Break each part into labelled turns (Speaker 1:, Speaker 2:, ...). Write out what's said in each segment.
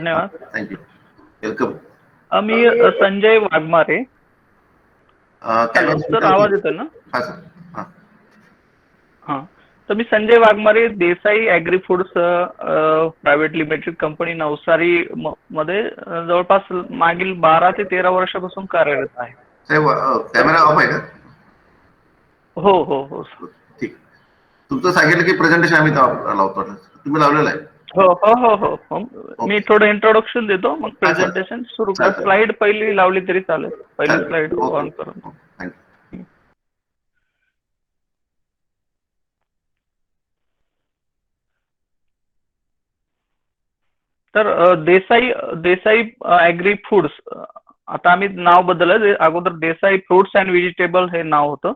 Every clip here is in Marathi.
Speaker 1: धन्यवाद.
Speaker 2: थँक्यू. वेलकम.
Speaker 1: मी संजय वाघमारे.
Speaker 2: कॅनवा
Speaker 1: हॅलो सर,
Speaker 2: स्पीकर
Speaker 1: आवाज
Speaker 2: प्लीज.
Speaker 1: येतोय ना?
Speaker 2: हा सर. हा.
Speaker 1: हां. तर मी Sanjay Waghmare, Desai agri foods private limited company Navsari मध्ये जवळपास मागील 12 ते 13 वर्षापासून कार्यरत आहे.
Speaker 2: साहेब
Speaker 1: तर
Speaker 2: कॅमेरा ऑफ आहे का?
Speaker 1: हो हो हो
Speaker 2: ठीक. तुमचं सांगितलं की प्रेझेंटेशन आम्ही लावतो. तुम्ही लावलेलं आहे.
Speaker 1: हो हो हो हो हो. मी
Speaker 2: ओके.
Speaker 1: थोडं इंट्रोडक्शन देतो, मग
Speaker 2: हा सर.
Speaker 1: प्रेझेंटेशन सुरू करा.
Speaker 2: चालेल
Speaker 1: स्लाइड पहिली लावली तरी चालेल. पहिली
Speaker 2: चालेल.
Speaker 1: स्लाइड
Speaker 2: ओके
Speaker 1: ऑन करून.
Speaker 2: ओके. थँक्यू.
Speaker 1: तर देसाई देसाई ॲग्री फूड्स, आता आम्ही नाव बदललं. अगोदर देसाई फ्रुट्स अँड व्हेजिटेबल हे नाव होतं.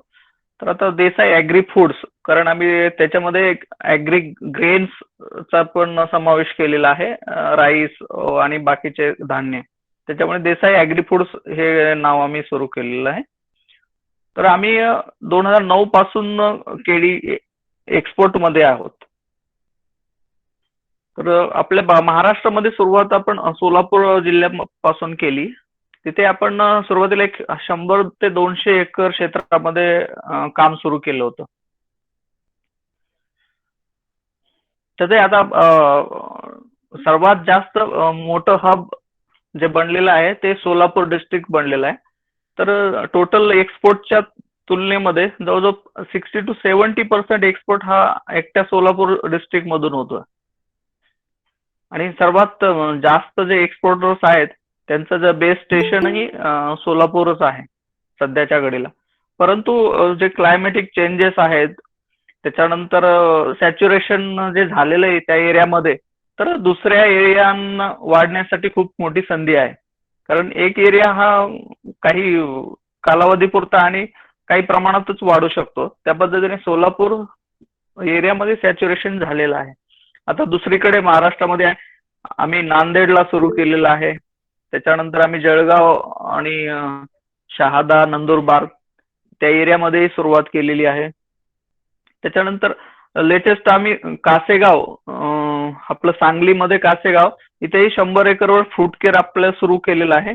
Speaker 1: तर आता देसाई ॲग्री फूड्स, कारण आम्ही त्याच्यामध्ये ॲग्री ग्रेन्सचा पण समावेश केलेला आहे, राईस आणि बाकीचे धान्य. त्याच्यामुळे देसाई ॲग्री फूड्स हे नाव आम्ही सुरू केलेलं आहे. तर आम्ही 2009 पासून केळी एक्सपोर्टमध्ये आहोत. तर आपल्या महाराष्ट्रामध्ये सुरुवात आपण सोलापूर जिल्ह्यापासून केली. तिथे आपण सुरुवातीला एक 100 ते 200 एकर क्षेत्रामध्ये काम सुरू केलं होतं. त्याचे आता सर्वात जास्त मोठं हब जे बनलेलं आहे ते सोलापूर डिस्ट्रिक्ट बनलेलं आहे. तर टोटल एक्सपोर्टच्या तुलनेमध्ये जवळजवळ 60 to 70% एक्सपोर्ट हा एकट्या सोलापूर डिस्ट्रिक्ट मधून होतो. आणि सर्वात जास्त जे एक्सपोर्टर्स आहेत त्यांचं जे बेस स्टेशनही सोलापूरच आहे सध्याच्या घडीला. परंतु जे क्लायमॅटिक चेंजेस आहेत, त्याच्यानंतर सॅच्युरेशन जे झालेलं आहे त्या एरियामध्ये, तर दुसऱ्या एरियांना वाढण्यासाठी खूप मोठी संधी आहे. कारण एक एरिया हा काही कालावधीपुरता आणि काही प्रमाणातच वाढू शकतो. त्या पद्धतीने सोलापूर एरियामध्ये सॅच्युरेशन झालेलं आहे. आता दुसरीकडे महाराष्ट्रामध्ये आम्ही नांदेडला सुरू केलेलं आहे. त्याच्यानंतर आम्ही जळगाव आणि शहादा, नंदुरबार त्या एरियामध्ये सुरुवात केलेली आहे. त्याच्यानंतर लेटेस्ट आम्ही कासेगाव, आपलं सांगलीमध्ये कासेगाव, इथेही 100 एकरवर फ्रूट केअर आपलं सुरू केलेलं आहे.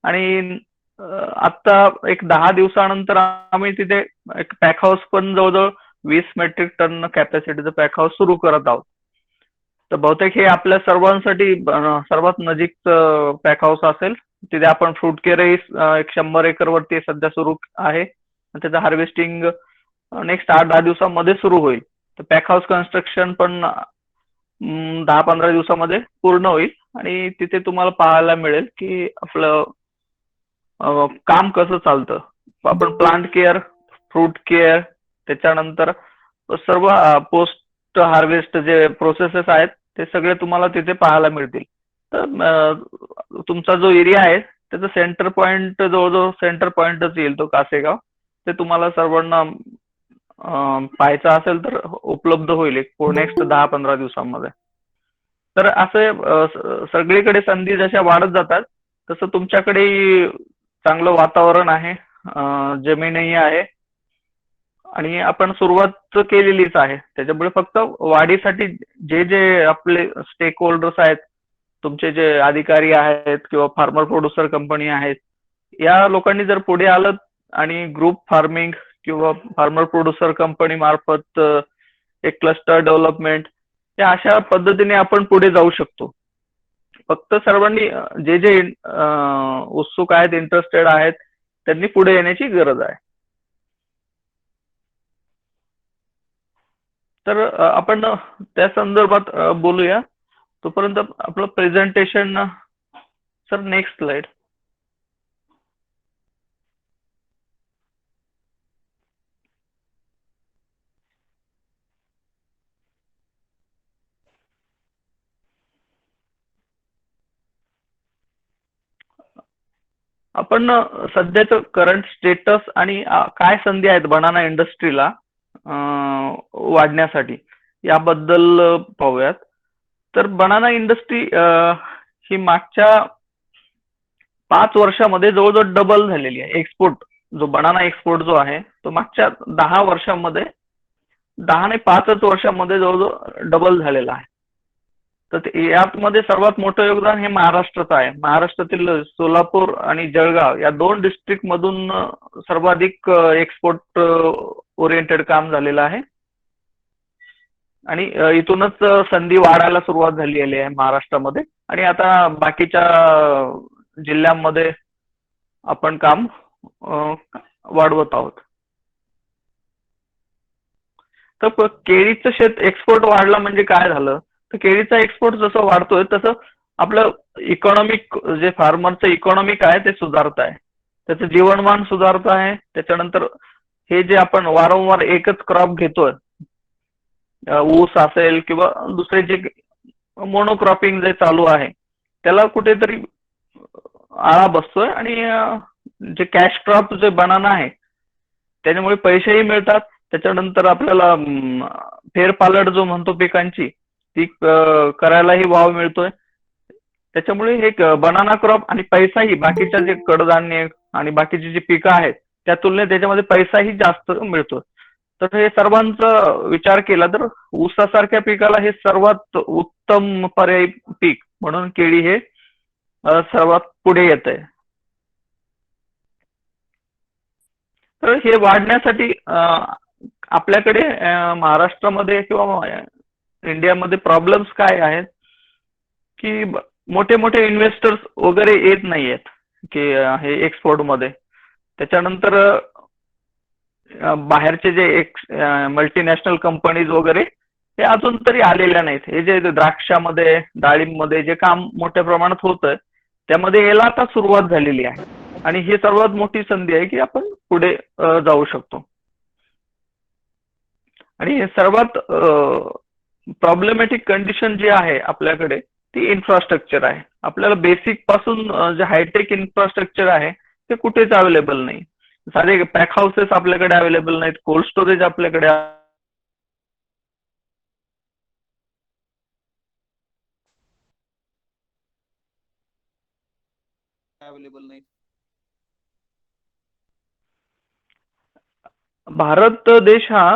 Speaker 1: आणि आता एक 10 दिवसानंतर आम्ही तिथे एक पॅक हाऊस पण जवळजवळ 20 मेट्रिक टन कॅपॅसिटीचं पॅक हाऊस सुरू करत आहोत. तर बहुतेक हे आपल्या सर्वांसाठी सर्वात नजीकचं पॅक हाऊस असेल. तिथे आपण फ्रूट केअरही एक 100 एकरवरती सध्या सुरू आहे. त्याचं हार्वेस्टिंग नेक्स्ट 8-10 दिवसामध्ये सुरू होईल. तर पॅक हाऊस कन्स्ट्रक्शन पण 10-15 दिवसामध्ये पूर्ण होईल. आणि तिथे तुम्हाला पाहायला मिळेल की आपलं काम कसं चालतं. आपण प्लांट केअर, फ्रूट केअर, त्याच्यानंतर सर्व पोस्ट हार्वेस्ट जे प्रोसेसेस आहेत ते सगळे तुम्हाला तिथे पाहायला मिळतील. तर तुमचा जो एरिया आहे त्याचं सेंटर पॉइंट, जवळजवळ सेंटर पॉइंटच येईल तो कासेगाव. ते तुम्हाला सर्वांना पाहायचं असेल तर उपलब्ध होईल एक नेक्स्ट 10-15 दिवसांमध्ये. तर असं सगळीकडे संधी जशा वाढत जातात तसं तुमच्याकडे चांगलं वातावरण आहे, जमीनही आहे आणि आपण सुरुवात केलेलीच आहे. त्याच्यामुळे फक्त वाढीसाठी जे जे आपले स्टेक होल्डर्स आहेत, तुमचे जे अधिकारी आहेत किंवा फार्मर प्रोड्युसर कंपनी आहेत, या लोकांनी जर पुढे आलं आणि ग्रुप फार्मिंग किंवा फार्मर प्रोड्युसर कंपनी मार्फत एक क्लस्टर डेव्हलपमेंट, या अशा पद्धतीने आपण पुढे जाऊ शकतो. फक्त सर्वांनी जे जे उत्सुक आहेत, इंटरेस्टेड आहेत, त्यांनी पुढे येण्याची गरज आहे. तर आपण त्या संदर्भात बोलूया. तोपर्यंत आपलं प्रेझेंटेशन, सर नेक्स्ट स्लाइड. आपण सध्याचं करंट स्टेटस आणि काय संधी आहेत बनाना इंडस्ट्रीला वाढण्यासाठी याबद्दल पाहूयात. तर बनाना इंडस्ट्री ही मागच्या 5 वर्षामध्ये जवळजवळ डबल झालेली आहे. एक्सपोर्ट, जो बनाना एक्सपोर्ट जो आहे तो मागच्या 10 वर्षामध्ये, 10 आणि 5 वर्षामध्ये जवळजवळ डबल झालेला आहे. तर यामध्ये सर्वात मोठं योगदान हे महाराष्ट्राचं आहे. महाराष्ट्रातील सोलापूर आणि जळगाव या 2 डिस्ट्रिक्ट मधून सर्वाधिक एक्सपोर्ट ओरिएंटेड काम झालेलं आहे. आणि इथूनच संधी वाढायला सुरुवात झालेली आहे महाराष्ट्रामध्ये. आणि आता बाकीच्या जिल्ह्यांमध्ये आपण काम वाढवत आहोत. तर केळीचं शेत एक्सपोर्ट वाढला म्हणजे काय झालं, तर केळीचा एक्सपोर्ट जसं वाढतोय तसं आपलं इकॉनॉमिक जे फार्मरचं इकॉनॉमिक आहे ते सुधारत आहे, त्याचं जीवनमान सुधारत आहे. त्याच्यानंतर हे जे आपण वारंवार एकच क्रॉप घेतोय, ऊस असेल किंवा दुसरे जे मोनोक्रॉपिंग जे चालू आहे त्याला कुठेतरी आळा बसतोय. आणि जे कॅश क्रॉप जे बनाना आहे त्याच्यामुळे पैसेही मिळतात. त्याच्यानंतर आपल्याला फेरपालट जो म्हणतो पिकांची ती करायलाही वाव मिळतोय. त्याच्यामुळे हे बनाना क्रॉप आणि पैसाही बाकीच्या जे कडधान्य आणि बाकीची जी पिकं आहेत त्या तुलनेत त्याच्यामध्ये पैसाही जास्त मिळतो. तर हे सर्वांचा विचार केला तर ऊसासारख्या पिकाला हे सर्वात उत्तम पर्यायी पीक म्हणून केळी हे सर्वात पुढे येत आहे. तर हे वाढण्यासाठी आपल्याकडे महाराष्ट्रामध्ये किंवा इंडियामध्ये प्रॉब्लेम्स काय आहेत की मोठे मोठे इन्व्हेस्टर्स वगैरे येत नाहीयेत की हे एक्सपोर्ट मध्ये. त्याच्यानंतर बाहेरचे जे मल्टीनॅशनल कंपनीज वगैरे हे अजून तरी आलेल्या नाहीत. हे जे द्राक्षामध्ये डाळिंबमध्ये जे काम मोठ्या प्रमाणात होतंय त्यामध्ये याला आता सुरुवात झालेली आहे. आणि ही सर्वात मोठी संधी आहे की आपण पुढे जाऊ शकतो. आणि सर्वात प्रॉब्लेमॅटिक कंडिशन जी आहे आपल्याकडे ती इन्फ्रास्ट्रक्चर आहे. आपल्याला बेसिक पासून जे हायटेक इन्फ्रास्ट्रक्चर आहे ते कुठेच अवेलेबल नाही. सारे पॅक हाऊसेस आपल्याकडे अवेलेबल नाहीत, कोल्ड स्टोरेज आपल्याकडे अवेलेबल नाही. भारत देश हा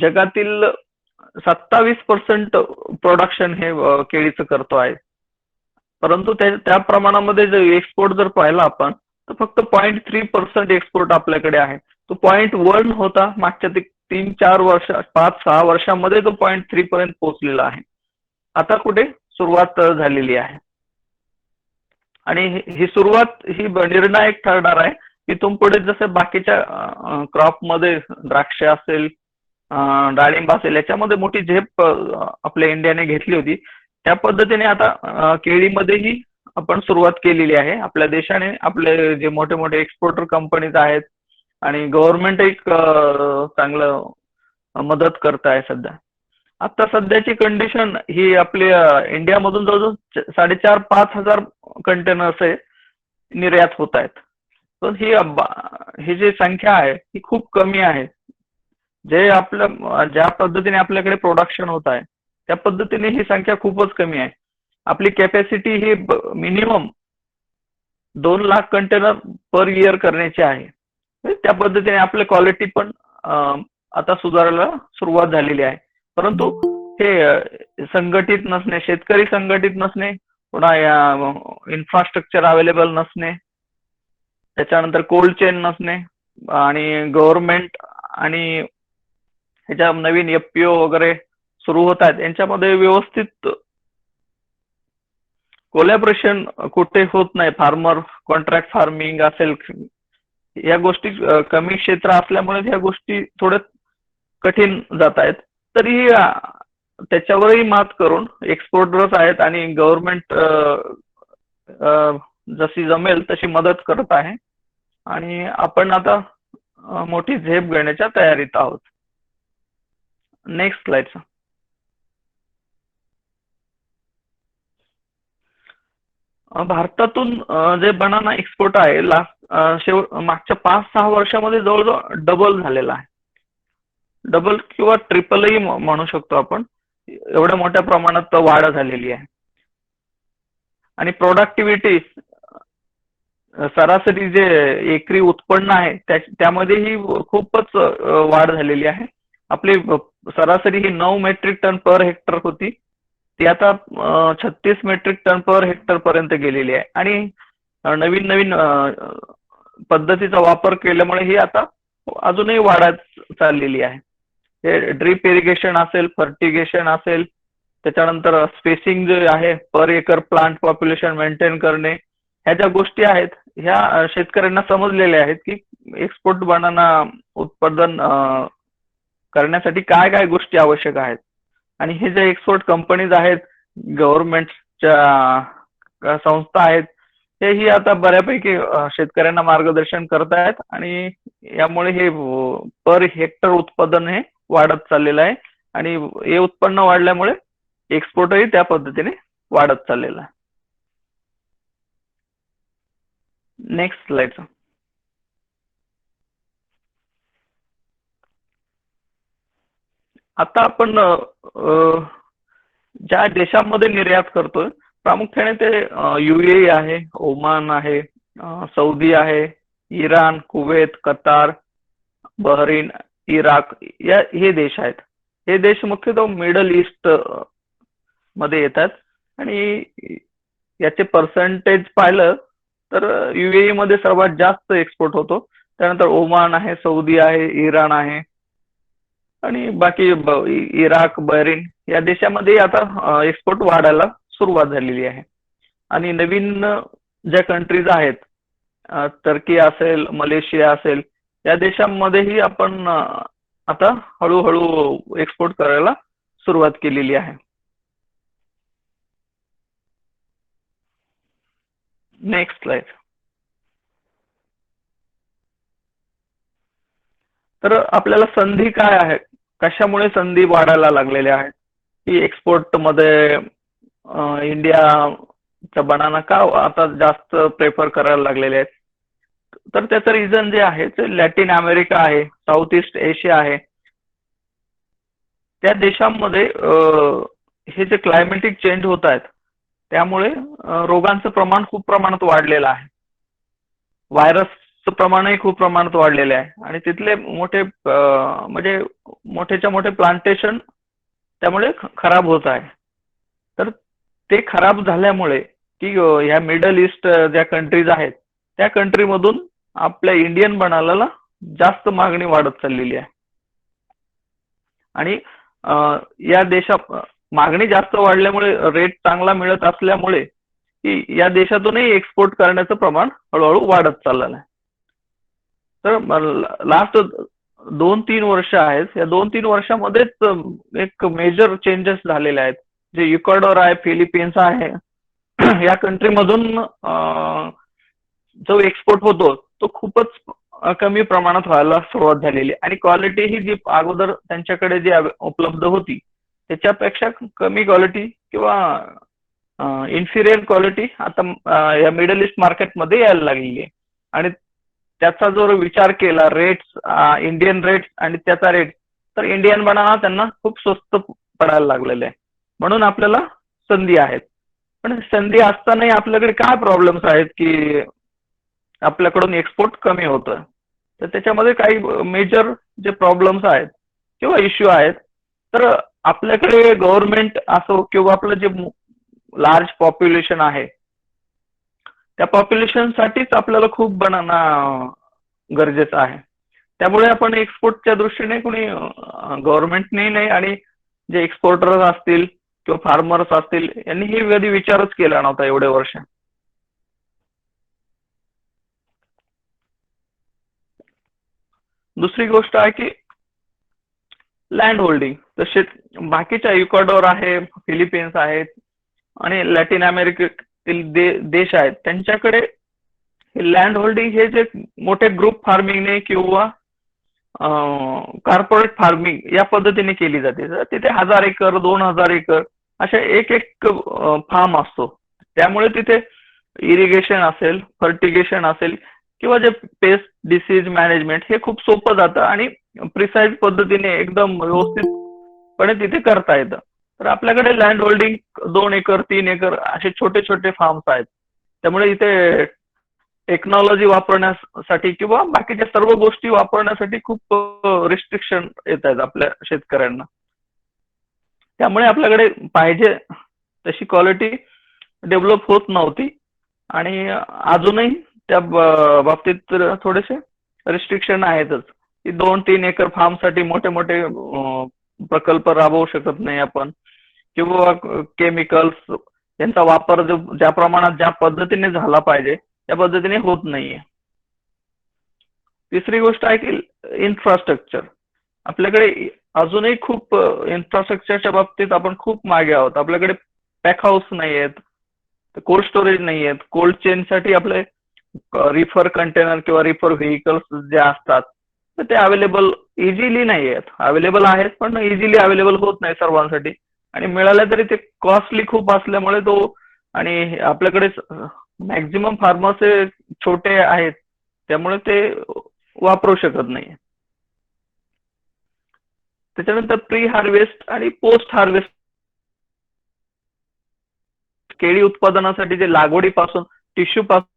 Speaker 1: जगातील 27% प्रोडक्शन हे केळीचं करतो आहे. परंतु त्या प्रमाणामध्ये जर एक्सपोर्ट जर पाहिला आपण तर फक्त 0.3% एक्सपोर्ट आपल्याकडे आहे. तो 0.1 होता मागच्या 3-4 वर्ष 5-6 वर्षांमध्ये तो 0.3 पर्यंत पोहोचलेला आहे. आता कुठे सुरुवात झालेली आहे. आणि ही सुरुवात ही निर्णायक ठरणार आहे. इथून पुढे जसे बाकीच्या क्रॉप मध्ये द्राक्ष असेल, डाळिंब असेल याच्यामध्ये मोठी झेप आपल्या इंडियाने घेतली होती त्या पद्धतीने आता केळीमध्येही आपण सुरुवात केलेली आहे. आपल्या देशाने आपले जे मोठे मोठे एक्सपोर्टर कंपनीज आहेत आणि गव्हर्नमेंट एक चांगलं मदत करत आहे सध्या. आता सध्याची कंडिशन ही आपल्या इंडियामधून जवळजवळ 4,500-5 हजार कंटेनर्स हे निर्यात होत आहेत. पण ही जी संख्या आहे ही खूप कमी आहे. जे आपलं ज्या पद्धतीने आपल्याकडे प्रोडक्शन होत आहे त्या पद्धतीने ही संख्या खूपच कमी आहे. आपली कॅपॅसिटी ही minimum 2 lakh container per year करण्याची आहे. त्या पद्धतीने आपली क्वालिटी पण आता सुधारायला सुरुवात झालेली आहे. परंतु हे संघटित नसणे, शेतकरी संघटित नसणे, पुन्हा या इन्फ्रास्ट्रक्चर अवेलेबल नसणे, त्याच्यानंतर कोल्ड चेन नसणे आणि गव्हर्नमेंट आणि ह्याच्या नवीन एफपीओ वगैरे सुरू होत आहेत यांच्यामध्ये व्यवस्थित कोलॅबरेशन कुठे होत नाही. फार्मर कॉन्ट्रॅक्ट फार्मिंग असेल या गोष्टी कमी क्षेत्र असल्यामुळे ह्या गोष्टी थोड्या कठीण जात आहेत. तरी त्याच्यावरही मात करून एक्सपोर्टर्स आहेत आणि गव्हर्नमेंट जशी जमेल तशी मदत करत आहे आणि आपण आता मोठी झेप घेण्याच्या तयारीत आहोत. Next slide. भारतातून जे बनाना एक्सपोर्ट आहे मागच्या 5-6 वर्षामध्ये जवळजवळ डबल झालेला आहे. डबल किंवा ट्रिपलही म्हणू शकतो आपण. एवढ्या मोठ्या प्रमाणात वाढ झालेली आहे. आणि प्रोडक्टिव्हिटी सरासरी जे एकरी उत्पन्न आहे त्यामध्येही खूपच वाढ झालेली आहे. आपली सरासरी ही 9 मेट्रिक टन पर हेक्टर होती ती आता 36 मेट्रिक टन पर हेक्टर पर्यंत गेलेली आहे. आणि नवीन नवीन पद्धतीचा वापर केल्यामुळे ही आता अजूनही वाढत चाललेली आहे. हे ड्रीप इरिगेशन असेल, फर्टिगेशन असेल, त्याच्यानंतर स्पेसिंग जे आहे, पर एकर प्लांट पॉप्युलेशन मेंटेन करणे, ह्या ज्या गोष्टी आहेत ह्या शेतकऱ्यांना समजलेल्या आहेत की एक्सपोर्ट बनाना उत्पादन करण्यासाठी काय काय गोष्टी आवश्यक आहेत. आणि हे जे एक्सपोर्ट कंपनीज आहेत, गव्हर्नमेंटच्या संस्था आहेत, हेही आता बऱ्यापैकी शेतकऱ्यांना मार्गदर्शन करत आहेत. आणि यामुळे हे पर हेक्टर उत्पादन हे वाढत चाललेलं आहे. आणि हे उत्पन्न वाढल्यामुळे एक्सपोर्टही त्या पद्धतीने वाढत चाललेला आहे. Next slide. आता आपण ज्या देशांमध्ये निर्यात करतोय प्रामुख्याने ते UAE आहे, ओमान आहे, सौदी आहे, Iran, Kuwait, Qatar, Bahrain, Iraq, हे देश आहेत. हे देश मुख्यतः मिडल ईस्ट मध्ये येतात. आणि याचे पर्सेंटेज पाहिलं तर UAE मध्ये सर्वात जास्त एक्सपोर्ट होतो. त्यानंतर ओमान आहे, सौदी आहे, इराण आहे, आणि बाकी इराक, बहरीन या देशामध्ये आता एक्सपोर्ट वाढायला सुरुवात झालेली आहे. आणि नवीन ज्या कंट्रीज आहेत, टर्की असेल, मलेशिया असेल, या देशांमध्येही आपण आता हळूहळू एक्सपोर्ट करायला सुरुवात केलेली आहे. Next slide. तर आपल्याला संधी काय आहे, कशामुळे संधी वाढायला लागलेल्या आहेत की एक्सपोर्ट मध्ये इंडियाचा बनाना का आता जास्त प्रेफर करायला लागलेले आहेत. तर त्याचं रिझन जे आहे ते लॅटिन अमेरिका आहे, साऊथ ईस्ट एशिया आहे, त्या देशांमध्ये हे जे क्लायमेटिक चेंज होत आहेत त्यामुळे रोगांचं प्रमाण खूप प्रमाणात वाढलेलं आहे. व्हायरसचं प्रमाणही खूप प्रमाणात वाढलेले आहे. आणि तिथले मोठे म्हणजे मोठेच्या मोठे प्लांटेशन त्यामुळे खराब होत आहे. तर ते खराब झाल्यामुळे की ह्या मिडल ईस्ट ज्या कंट्रीज आहेत त्या कंट्रीमधून आपल्या इंडियन बनानाला जास्त मागणी वाढत चाललेली आहे. आणि या देशात मागणी जास्त वाढल्यामुळे रेट चांगला मिळत असल्यामुळे की या देशातूनही एक्सपोर्ट करण्याचं प्रमाण हळूहळू वाढत चाललेलं आहे. तर लास्ट 2-3 वर्ष आहेत, या 2-3 वर्षामध्येच एक मेजर चेंजेस झालेले आहेत. जे इक्वाडोर आहे, फिलिपिन्स आहे, या कंट्रीमधून जो एक्सपोर्ट होतो तो खूपच कमी प्रमाणात व्हायला सुरुवात झालेली. आणि क्वालिटी ही जी अगोदर त्यांच्याकडे जी उपलब्ध होती त्याच्यापेक्षा कमी क्वालिटी किंवा इन्फिरियर क्वालिटी आता या मिडल ईस्ट मार्केटमध्ये यायला लागलेली आहे. आणि त्याचा जर विचार केला रेट्स, इंडियन रेट्स आणि त्याचा रेट, तर इंडियन बनाना त्यांना खूप स्वस्त पडायला लागलेले आहे. म्हणून आपल्याला संधी आहेत. पण संधी असतानाही आपल्याकडे काय प्रॉब्लेम्स आहेत की आपल्याकडून एक्सपोर्ट कमी होतं. तर त्याच्यामध्ये काही मेजर जे प्रॉब्लेम्स आहेत किंवा इश्यू आहेत. तर आपल्याकडे गव्हर्नमेंट असो किंवा आपलं जे लार्ज पॉप्युलेशन आहे त्या पॉप्युलेशन साठीच आपल्याला खूप बनाना गरजेचं आहे. त्यामुळे आपण एक्सपोर्टच्या दृष्टीने कोणी गव्हर्नमेंटने नाही आणि जे एक्सपोर्टर्स असतील किंवा फार्मर्स असतील यांनी हे कधी विचारच केला नव्हता एवढे वर्ष. दुसरी गोष्ट आहे की लँड होल्डिंग. तसे बाकीच्या इक्वाडोर आहे, फिलिपिन्स आहेत आणि लॅटिन अमेरिकेतील देश आहेत त्यांच्याकडे लँड होल्डिंग हे जे मोठे ग्रुप फार्मिंगने किंवा कॉर्पोरेट फार्मिंग या पद्धतीने केली जाते. तिथे 1000 एकर 2000 एकर अशा एक फार्म असतो. त्यामुळे तिथे इरिगेशन असेल, फर्टिगेशन असेल किंवा जे पेस्ट डिसीज मॅनेजमेंट हे खूप सोपं जातं आणि प्रिसाईज पद्धतीने एकदम व्यवस्थितपणे तिथे करता येतं. तर आपल्याकडे लँड होल्डिंग 2 एकर 3 एकर असे छोटे छोटे फार्म्स आहेत. त्यामुळे इथे टेक्नॉलॉजी वापरण्यासाठी किंवा बाकीच्या सर्व गोष्टी वापरण्यासाठी खूप रिस्ट्रिक्शन येत आहेत आपल्या शेतकऱ्यांना. त्यामुळे आपल्याकडे पाहिजे तशी क्वालिटी डेव्हलप होत नव्हती आणि अजूनही त्या बाबतीत थोडेसे रिस्ट्रिक्शन आहेतच की 2-3 एकर फार्म साठी मोठे मोठे प्रकल्प राबवू शकत नाही आपण किंवा केमिकल्स यांचा वापर ज्या प्रमाणात ज्या पद्धतीने झाला पाहिजे त्या पद्धतीने होत नाहीये. तिसरी गोष्ट आहे की इन्फ्रास्ट्रक्चर. आपल्याकडे अजूनही खूप इन्फ्रास्ट्रक्चरच्या बाबतीत आपण खूप मागे आहोत. आपल्याकडे पॅक हाऊस नाही आहेत, कोल्ड स्टोरेज नाही आहेत, कोल्ड चेनसाठी आपले रिफर कंटेनर किंवा रिफर व्हेकल्स जे असतात तर ते अवेलेबल इझिली नाही आहेत. अवेलेबल आहेत पण इझिली अवेलेबल होत नाही सर्वांसाठी आणि मिळाले तरी ते कॉस्टली खूप असल्यामुळे तो आणि आपल्याकडे मॅक्झिमम फार्मर्स हे छोटे आहेत त्यामुळे ते वापरू शकत नाही. त्याच्यानंतर प्री हार्वेस्ट आणि पोस्ट हार्वेस्ट केळी उत्पादनासाठी जे लागवडीपासून टिश्यू पासून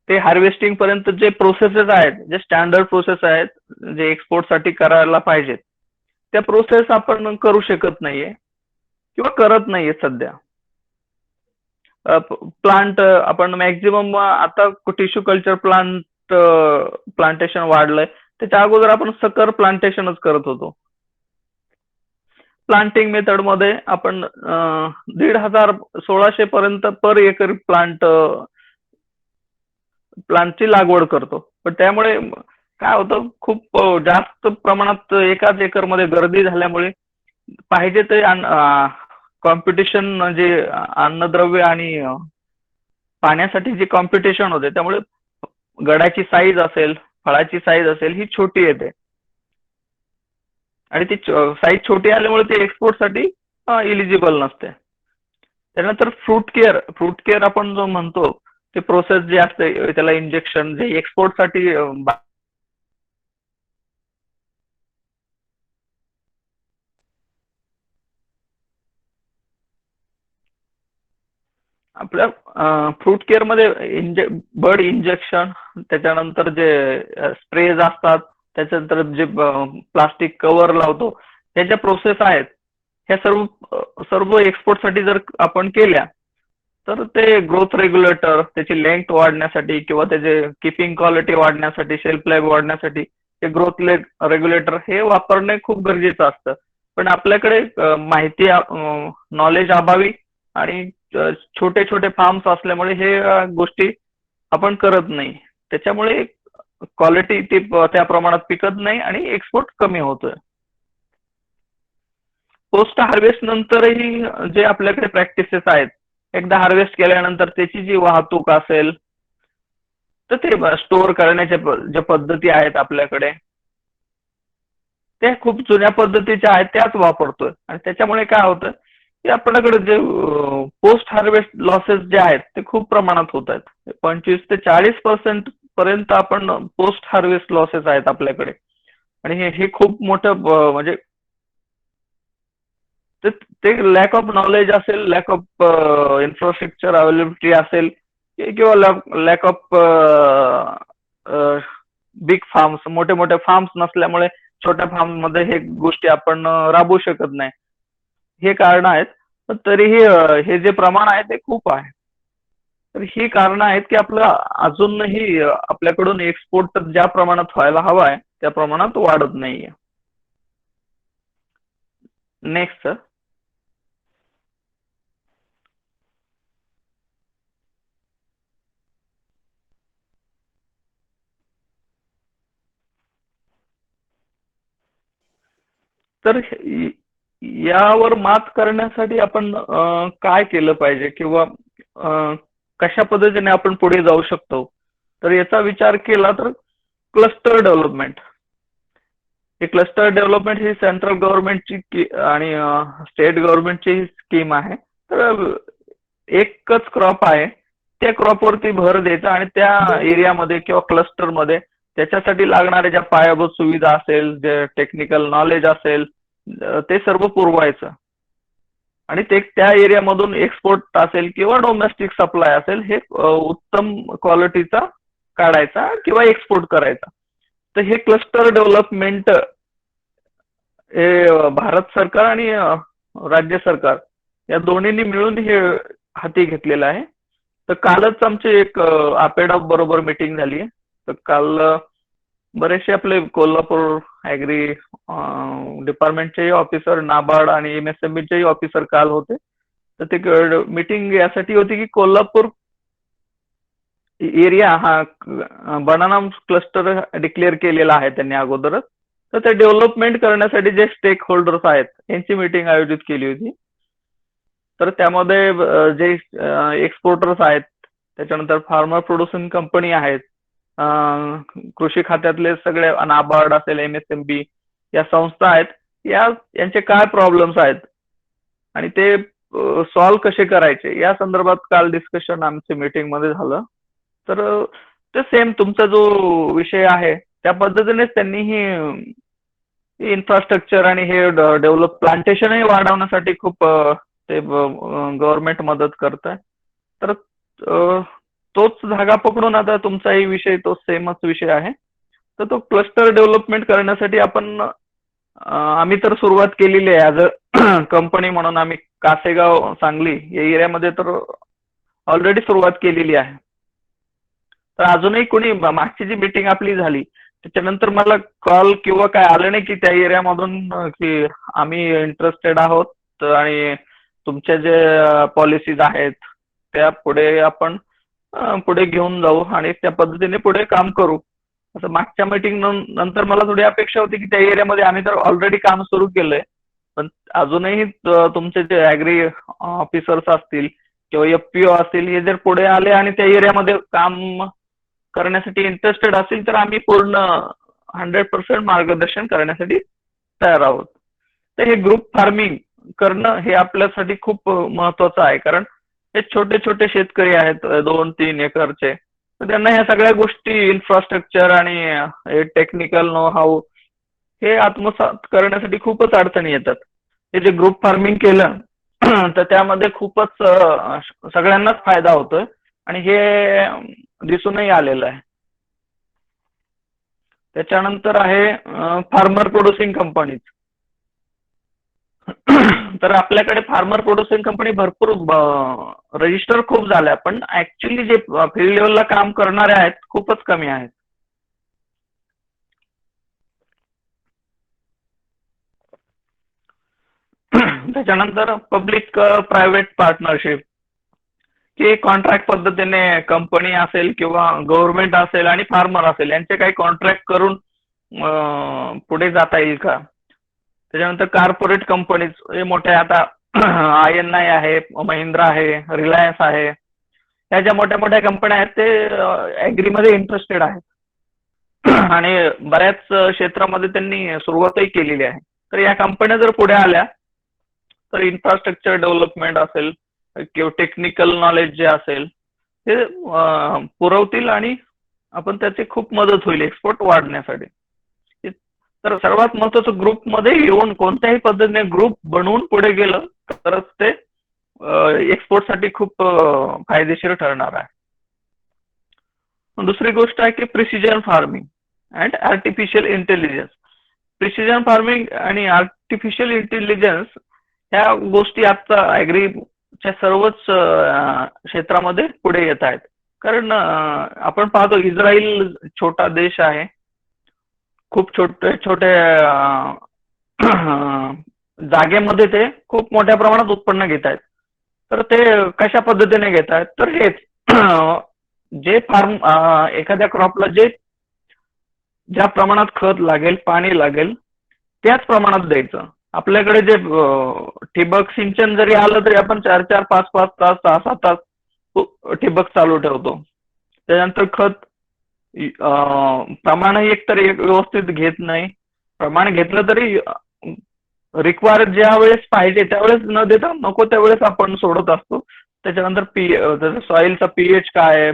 Speaker 1: ते हार्वेस्टिंग पर्यंत जे प्रोसेसेस आहेत, जे स्टँडर्ड प्रोसेस आहेत, जे एक्सपोर्ट साठी करायला पाहिजेत त्या प्रोसेस आपण करू शकत नाहीये किंवा करत नाहीये सध्या. प्लांट आपण मॅक्झिमम आता टिश्यू कल्चर प्लांटेशन वाढलंय. त्याच्या अगोदर आपण सकर प्लांटेशनच करत होतो. प्लांटिंग मेथड मध्ये आपण 1,500-1,600 पर्यंत पर एकर प्लांटची लागवड करतो. पण त्यामुळे काय होतं खूप जास्त प्रमाणात एकाच एकर मध्ये गर्दी झाल्यामुळे पाहिजे ते कॉम्पिटिशन म्हणजे अन्नद्रव्य आणि पाण्यासाठी जे कॉम्पिटिशन होते त्यामुळे गडाची साईज असेल, फळाची साईज असेल ही छोटी येते आणि ती साईज छोटी आल्यामुळे ती एक्सपोर्ट साठी इलिजिबल नसते. त्यानंतर फ्रूट केअर आपण जो म्हणतो ते प्रोसेस जे असते त्याला इंजेक्शन जे एक्सपोर्ट साठी आपल्या फ्रूट केअर मध्ये बर्ड इंजेक्शन, त्याच्यानंतर जे स्प्रेज असतात, त्याच्यानंतर जे प्लास्टिक कव्हर लावतो त्याच्या प्रोसेस आहेत, ह्या सर्व एक्सपोर्ट साठी जर आपण केल्या तर ते ग्रोथ रेग्युलेटर त्याची लेंथ वाढण्यासाठी किंवा त्याचे किपिंग क्वालिटी वाढण्यासाठी, शेल्फ लाईफ वाढण्यासाठी ते ग्रोथ रेग्युलेटर हे वापरणे खूप गरजेचं असतं. पण आपल्याकडे माहिती नॉलेज अभावी आणि छोटे छोटे फार्म्स असल्यामुळे हे गोष्टी आपण करत नाही. त्याच्यामुळे क्वालिटी ती त्या प्रमाणात पिकत नाही आणि एक्सपोर्ट कमी होतोय. पोस्ट हार्वेस्ट नंतरही जे आपल्याकडे प्रॅक्टिसेस आहेत, एकदा हार्वेस्ट केल्यानंतर त्याची जी वाहतूक असेल तर ते स्टोअर करण्याच्या ज्या पद्धती आहेत आपल्याकडे त्या खूप जुन्या पद्धतीच्या आहेत त्याच वापरतोय आणि त्याच्यामुळे काय होतं की आपल्याकडे जे पोस्ट हार्वेस्ट लॉसेस जे आहेत ते खूप प्रमाणात होत आहेत. 25% ते 40% पर्यंत आपण पोस्ट हार्वेस्ट लॉसेस आहेत आपल्याकडे आणि हे खूप मोठं म्हणजे ते लॅक ऑफ नॉलेज असेल, लॅक ऑफ इन्फ्रास्ट्रक्चर अवेलेबिलिटी असेल किंवा लॅक ऑफ बिग फार्म्स, मोठे मोठे फार्म्स नसल्यामुळे छोट्या फार्म मध्ये हे गोष्टी आपण राबवू शकत नाही, हे कारण आहेत. पण तरीही हे जे प्रमाण आहे ते खूप आहे. तर ही कारण आहेत की आपलं अजूनही आपल्याकडून एक्सपोर्ट ज्या प्रमाणात व्हायला हवा आहे त्या प्रमाणात वाढत नाहीये. Next sir. तर यावर मात करण्यासाठी आपण काय केलं पाहिजे किंवा कशा पद्धतीने आपण पुढे जाऊ शकतो, तर याचा विचार केला तर क्लस्टर डेव्हलपमेंट. ही क्लस्टर डेव्हलपमेंट ही सेंट्रल गव्हर्नमेंटची आणि स्टेट गव्हर्नमेंटची स्कीम आहे. तर एकच क्रॉप आहे त्या क्रॉपवरती भर द्यायचा आणि त्या एरियामध्ये किंवा क्लस्टरमध्ये त्याच्यासाठी लागणाऱ्या ज्या पायाभूत सुविधा असेल, जे टेक्निकल नॉलेज असेल ते सर्व पुरवायचं आणि ते त्या एरियामधून एक्सपोर्ट असेल किंवा डोमेस्टिक सप्लाय असेल हे उत्तम क्वालिटीचा काढायचा किंवा एक्सपोर्ट करायचा. तर हे क्लस्टर डेव्हलपमेंट हे भारत सरकार आणि राज्य सरकार या दोन्हींनी मिळून हे हाती घेतलेलं आहे. तर कालच आमची एक आपेडा बरोबर मीटिंग झाली आहे. तर काल बरेचसे आपले कोल्हापूर ॲग्री डिपार्टमेंटचेही ऑफिसर, नाबार्ड आणि एमएसएमईचेही ऑफिसर काल होते. तर ते मीटिंग यासाठी होती की कोल्हापूर एरिया हा बनाना क्लस्टर डिक्लेअर केलेला आहे त्यांनी अगोदरच. तर ते डेव्हलपमेंट करण्यासाठी जे स्टेक होल्डर्स आहेत यांची मीटिंग आयोजित केली होती. तर त्यामध्ये जे एक्सपोर्टर्स आहेत, त्याच्यानंतर फार्मर प्रोड्युसिंग कंपनी आहेत, कृषी खात्यातले सगळे नाबार्ड असेल, एमएसएमबी या संस्था आहेत, यांचे काय प्रॉब्लेम्स आहेत आणि ते सॉल्व्ह कसे करायचे या संदर्भात काल डिस्कशन आमच्या मीटिंग मध्ये झालं. तर ते सेम तुमचा जो विषय आहे त्या पद्धतीनेच त्यांनी ही इन्फ्रास्ट्रक्चर आणि हे डेव्हलप प्लांटेशनही वाढवण्यासाठी खूप ते गव्हर्नमेंट मदत करत आहे. तर तोच धागा पकडून आता तुमचाही विषय तो सेमच विषय आहे. तर तो क्लस्टर डेव्हलपमेंट करण्यासाठी आम्ही तर सुरुवात केलेली आहे ऍज अ कंपनी म्हणून. आम्ही कासेगाव, सांगली या एरियामध्ये तर ऑलरेडी सुरुवात केलेली आहे. तर अजूनही कोणी मागची जी मीटिंग आपली झाली त्याच्यानंतर मला कॉल किंवा काय आलं नाही की त्या एरियामधून की आम्ही इंटरेस्टेड आहोत आणि तुमच्या जे पॉलिसीज आहेत त्या पुढे आपण पुढे घेऊन जाऊ आणि त्या पद्धतीने पुढे काम करू. असं मागच्या मीटिंग नंतर मला थोडी अपेक्षा होती की त्या एरियामध्ये आम्ही तर ऑलरेडी काम सुरू केलंय, पण अजूनही तुमचे जे ॲग्री ऑफिसर्स असतील किंवा एफपीओ असतील हे जर पुढे आले आणि त्या एरियामध्ये काम करण्यासाठी इंटरेस्टेड असतील तर आम्ही पूर्ण 100% मार्गदर्शन करण्यासाठी तयार आहोत. तर हे ग्रुप फार्मिंग करणं हे आपल्यासाठी खूप महत्वाचं आहे, कारण हे छोटे छोटे शेतकरी आहेत 2-3 एकरचे. तर त्यांना ह्या सगळ्या गोष्टी इन्फ्रास्ट्रक्चर आणि टेक्निकल नो हाऊ हे आत्मसात करण्यासाठी खूपच अडचणी येतात. हे जे ग्रुप फार्मिंग केलं तर त्यामध्ये खूपच सगळ्यांनाच फायदा होतोय आणि हे दिसूनही आलेलं आहे. त्याच्यानंतर आहे फार्मर प्रोड्युसिंग कंपनीज. तर आपल्याकडे फार्मर प्रोड्युसिंग कंपनी भरपूर रजिस्टर खूप झाल्या, पण ऍक्च्युली जे फील्ड लेवलला काम करणारे आहेत खूपच कमी आहेत. त्याच्यानंतर पब्लिक प्रायव्हेट पार्टनरशिप, की कॉन्ट्रॅक्ट पद्धतीने कंपनी असेल किंवा गव्हर्नमेंट असेल आणि फार्मर असेल यांचे काही कॉन्ट्रॅक्ट करून पुढे जाता येईल का. त्याच्यानंतर कॉर्पोरेट कंपनीज हे मोठ्या आता INI आहे, महिंद्रा आहे, रिलायन्स आहे, ह्या ज्या मोठ्या मोठ्या कंपन्या आहेत ते ॲग्रीमध्ये इंटरेस्टेड आहेत आणि बऱ्याच क्षेत्रामध्ये त्यांनी सुरुवातही केलेली आहे. तर या कंपन्या जर पुढे आल्या तर इन्फ्रास्ट्रक्चर डेव्हलपमेंट असेल किंवा टेक्निकल नॉलेज जे असेल ते पुरवतील आणि आपण त्याची खूप मदत होईल एक्सपोर्ट वाढण्यासाठी. तर सर्वात महत्वाचं ग्रुपमध्ये येऊन कोणत्याही पद्धतीने ग्रुप बनवून पुढे गेलं तरच ते एक्सपोर्टसाठी खूप फायदेशीर ठरणार आहे. दुसरी गोष्ट आहे की precision farming and artificial intelligence. Precision farming आणि आर्टिफिशियल इंटेलिजन्स ह्या गोष्टी आता ॲग्रीच्या सर्वच क्षेत्रामध्ये पुढे येत आहेत. कारण आपण पाहतो इस्रायल छोटा देश आहे, खूप छोटे छोटे जागेमध्ये ते खूप मोठ्या प्रमाणात उत्पन्न घेत आहेत. तर ते कशा पद्धतीने घेत आहेत तर हेच जे एखाद्या क्रॉपला ज्या प्रमाणात खत लागेल, पाणी लागेल त्याच प्रमाणात द्यायचं. आपल्याकडे जे ठिबक सिंचन जरी आलं तरी आपण 4-4, 5-5 तास, 6-6 तास ठिबक चालू ठेवतो. त्यानंतर खत प्रमाण एकतर व्यवस्थित घेत नाही, प्रमाण घेतलं तरी रिक्वायर ज्या वेळेस पाहिजे त्यावेळेस न देता नको त्यावेळेस आपण सोडत असतो. त्याच्यानंतर सॉइलचा पीएच काय आहे,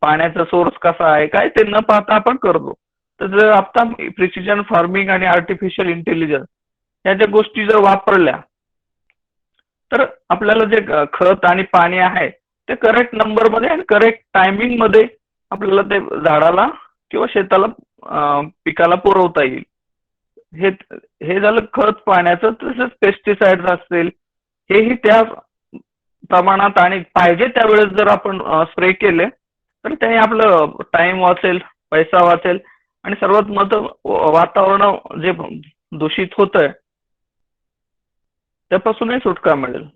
Speaker 1: पाण्याचा सोर्स कसा आहे काय ते न पाहता आपण करतो. तर जर आता प्रिसिजन फार्मिंग आणि आर्टिफिशियल इंटेलिजन्स ह्या ज्या गोष्टी जर वापरल्या तर आपल्याला जे खत आणि पाणी आहे ते करेक्ट नंबरमध्ये आणि करेक्ट टायमिंग मध्ये आपल्याला ते झाडाला किंवा शेताला पिकाला पुरवता येईल. हे हे झालं खत पाण्याचं. तसंच पेस्टिसाइड असतील हेही त्या प्रमाणात आणि पाहिजे त्यावेळेस जर आपण स्प्रे केले तर त्याने आपलं टाइम वाचेल, पैसा वाचेल आणि सर्वात महत्त्व वातावरण जे दूषित होतंय त्यापासूनही सुटका मिळेल.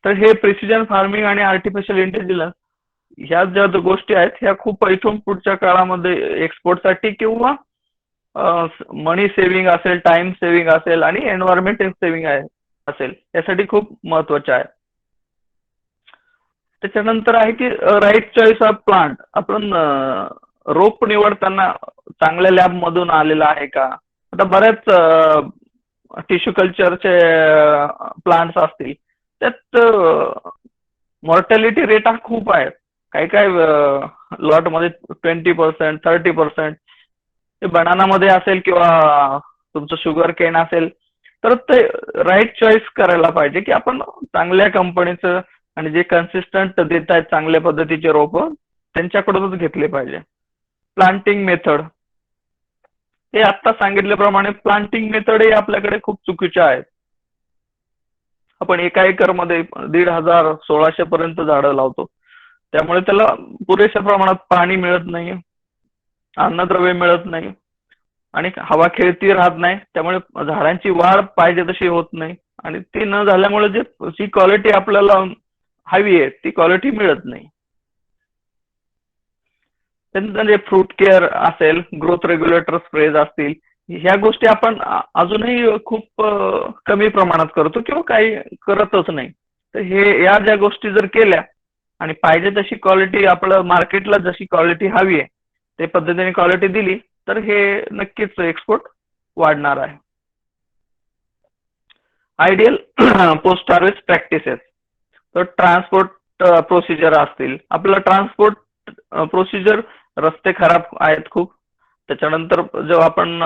Speaker 1: तर हे प्रिसिजन फार्मिंग आणि आर्टिफिशियल इंटेलिजन्स ह्या ज्या गोष्टी आहेत ह्या खूप इथून पुढच्या काळामध्ये एक्सपोर्टसाठी किंवा मनी सेव्हिंग असेल, टाइम सेव्हिंग असेल आणि एन्व्हायरमेंट सेव्हिंग असेल यासाठी खूप महत्वाचे आहे. त्याच्यानंतर आहे की राईट चॉईस ऑफ प्लांट. आपण रोप निवडताना चांगल्या लॅब मधून आलेला आहे का. आता बऱ्याच टिश्यू कल्चरचे प्लांट्स असतील त्यात मॉर्टॅलिटी रेट हा खूप आहे. काही काही लॉट मध्ये 20%, 30%. ते बनानामध्ये असेल किंवा तुमचं शुगर केन असेल तर ते राईट चॉईस करायला पाहिजे की आपण चांगल्या कंपनीचं आणि जे कन्सिस्टंट देत आहेत चांगल्या पद्धतीचे रोप त्यांच्याकडूनच घेतले पाहिजे. प्लांटिंग मेथड हे आता सांगितल्याप्रमाणे प्लांटिंग मेथड हे आपल्याकडे खूप चुकीचे आहेत. आपण एका एकर मध्ये 1,500 1,600 पर्यंत झाडं लावतो. त्यामुळे त्याला पुरेशा प्रमाणात पाणी मिळत नाही, अन्नद्रव्य मिळत नाही आणि हवा खेळती राहत नाही. त्यामुळे झाडांची वाढ पाहिजे तशी होत नाही आणि ती न झाल्यामुळे जी क्वालिटी आपल्याला हवी आहे ती क्वालिटी मिळत नाही. त्यानंतर जे फ्रूट केअर असेल, ग्रोथ रेग्युलेटर स्प्रेज असतील, ह्या गोष्टी आपण अजूनही खूप कमी प्रमाणात करतो किंवा काही करतच नाही. तर हे या ज्या गोष्टी जर केल्या आणि पाहिजे तशी क्वालिटी आपलं मार्केटला जशी क्वालिटी हवी आहे ते पद्धतीने क्वालिटी दिली तर हे नक्कीच एक्सपोर्ट वाढणार आहे. Ideal post harvest practices. तर ट्रान्सपोर्ट प्रोसिजर असतील. आपलं ट्रान्सपोर्ट प्रोसिजर रस्ते खराब आहेत खूप. त्याच्यानंतर जेव्हा आपण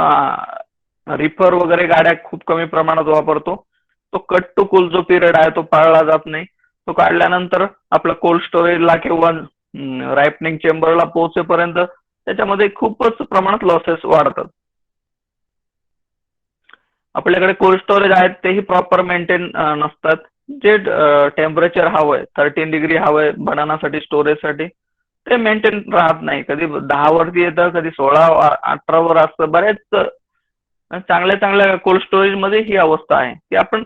Speaker 1: रिफर वगैरे गाड्या खूप कमी प्रमाणात वापरतो तो कट टू कूल जो पिरियड आहे तो पाळला जात नाही. तो काढल्यानंतर आपलं कोल्ड स्टोरेजला किंवा रायपनिंग चेंबरला पोहोचेपर्यंत त्याच्यामध्ये खूपच प्रमाणात लॉसेस वाढतात. आपल्याकडे कोल्ड स्टोरेज आहेत तेही प्रॉपर मेंटेन नसतात. जे टेम्परेचर हवंय 13 डिग्री हवंय बनानासाठी स्टोरेजसाठी ते मेंटेन राहत नाही. कधी 10 वरती येतं, कधी 16, 18 वर असतं. बरेच चांगल्या चांगल्या कोल्ड स्टोरेज मध्ये ही अवस्था आहे की आपण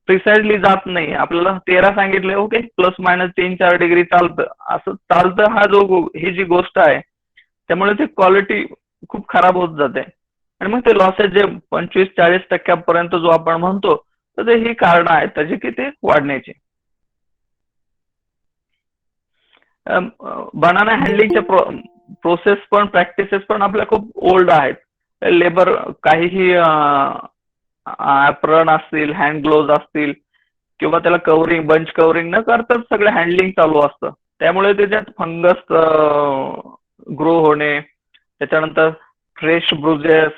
Speaker 1: प्रिसाइडली जात नाही. आपल्याला 13 सांगितले ओके प्लस मायनस 3-4 डिग्री चालतं, असं चालतं. ही जी गोष्ट आहे त्यामुळे ती क्वालिटी खूप खराब होत जाते आणि मग ते लॉसेस जे 25-40% जो आपण म्हणतो तर ते ही कारण आहेत त्याची की ते वाढण्याची. बनाना हँडलिंगच्या प्रोसेस पण प्रॅक्टिसेस पण आपल्या खूप ओल्ड आहेत. लेबर काहीही ॲप्रन असतील, हँड ग्लोव्ज असतील किंवा त्याला कव्हरिंग बंच कव्हरिंग न करताच सगळं हँडलिंग चालू असतं. त्यामुळे त्याच्यात फंगस ग्रो होणे, त्याच्यानंतर फ्रेश ब्रुजेस,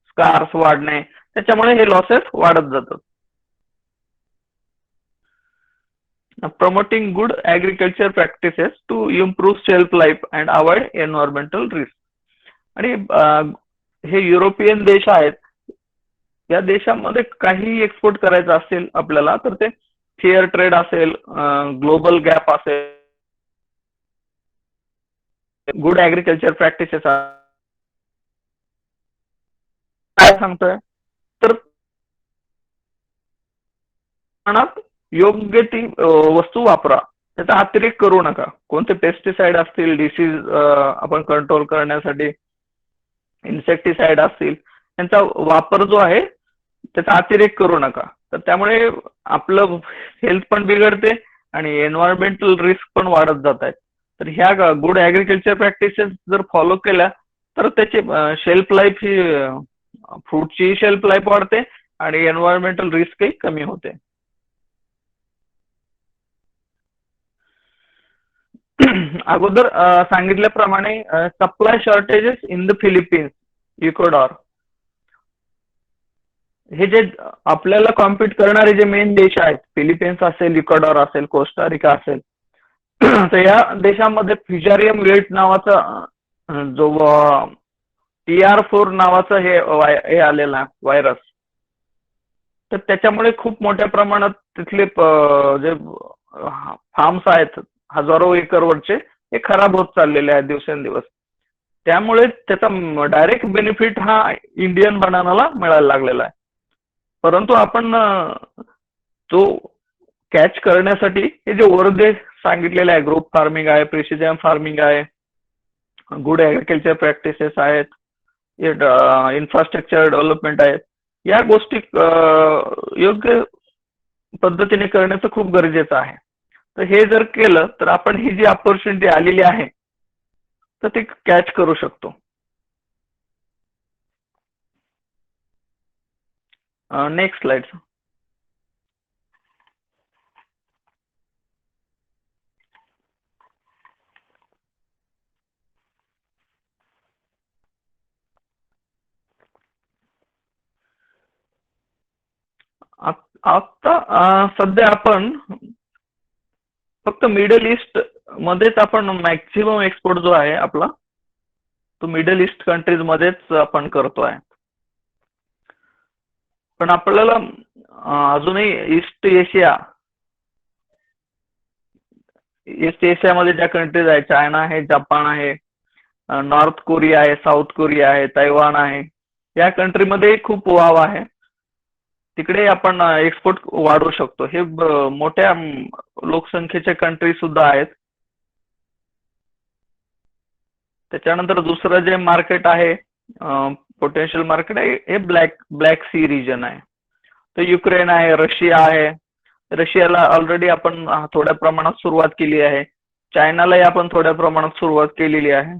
Speaker 1: स्कार्स वाढणे, त्याच्यामुळे हे लॉसेस वाढत जातात. Promoting good agriculture practices to improve shelf life and avoid environmental risk. आणि हे युरोपियन देश आहेत. या देशामध्ये काही एक्सपोर्ट करायचं असेल आपल्याला तर ते फेअर ट्रेड असेल, ग्लोबल गॅप असेल, गुड ऍग्रिकल्चर प्रॅक्टिसेस काय सांगतोय तर योग्य ती वस्तू वापरा, त्याचा अतिरेक करू नका. कोणते पेस्टिसाइड असतील डिसीज आपण कंट्रोल करण्यासाठी, इन्सेक्टिसाइड असतील त्यांचा वापर जो आहे त्याचा अतिरेक करू नका. तर त्यामुळे आपलं हेल्थ पण बिघडते आणि एन्व्हायरमेंटल रिस्क पण वाढत जात आहेत. तर ह्या गुड ऍग्रिकल्चर प्रॅक्टिसेस जर फॉलो केल्या तर त्याची शेल्फ लाईफ ही फ्रूटची शेल्फ लाईफ वाढते आणि एन्व्हायरमेंटल रिस्कही कमी होते. अगोदर सांगितल्याप्रमाणे supply shortages in the Philippines, Ecuador हे जे आपल्याला कॉम्पिट करणारे जे मेन देश आहेत, फिलिपिन्स असेल, इक्वेडॉर असेल, कोस्टारिका असेल, तर या देशामध्ये फ्युजारियम वेट नावाचा जो TR4 नावाचं हे आलेलं आहे व्हायरस. तर त्याच्यामुळे खूप मोठ्या प्रमाणात तिथले जे फार्म्स आहेत हजारो एकरवरचे हे खराब होत चाललेले आहेत दिवसेंदिवस. त्यामुळे त्याचा डायरेक्ट बेनिफिट हा इंडियन बनानाला मिळायला लागलेला आहे. परंतु आपण तो कॅच करण्यासाठी हे जे वरदे सांगितलेले आहे, ग्रुप फार्मिंग आहे, प्रिसिजन फार्मिंग आहे, गुड ऍग्रिकल्चर प्रॅक्टिसेस आहेत, इन्फ्रास्ट्रक्चर डेव्हलपमेंट आहे, या गोष्टी योग्य पद्धतीने करण्याचं खूप गरजेचं आहे. तर हे जर केलं तर आपण ही जी ऑपॉर्च्युनिटी आलेली आहे तर ती कॅच करू शकतो. Next slide. आता सध्या आपण फक्त मिडल ईस्ट मध्येच आपण मॅक्झिमम एक्सपोर्ट जो आहे आपला तो मिडल ईस्ट कंट्रीज मध्येच आपण करतोय. पण आपल्याला अजूनही ईस्ट एशियामध्ये ज्या कंट्रीज आहे, चायना आहे, जपान आहे, नॉर्थ कोरिया आहे, साऊथ कोरिया आहे, तैवान आहे, या कंट्रीमध्ये खूप वाव आहे. तिकडे आपण एक्सपोर्ट वाढवू शकतो. हे मोठ्या लोकसंख्येचे कंट्री सुद्धा आहेत. त्याच्यानंतर दुसरं जे मार्केट आहे, पोटेन्शियल मार्केट आहे, हे ब्लॅक सी रिजन आहे. तर युक्रेन आहे, रशिया आहे. रशियाला ऑलरेडी आपण थोड्या प्रमाणात सुरुवात केली आहे. चायनालाही आपण थोड्या प्रमाणात सुरुवात केलेली आहे.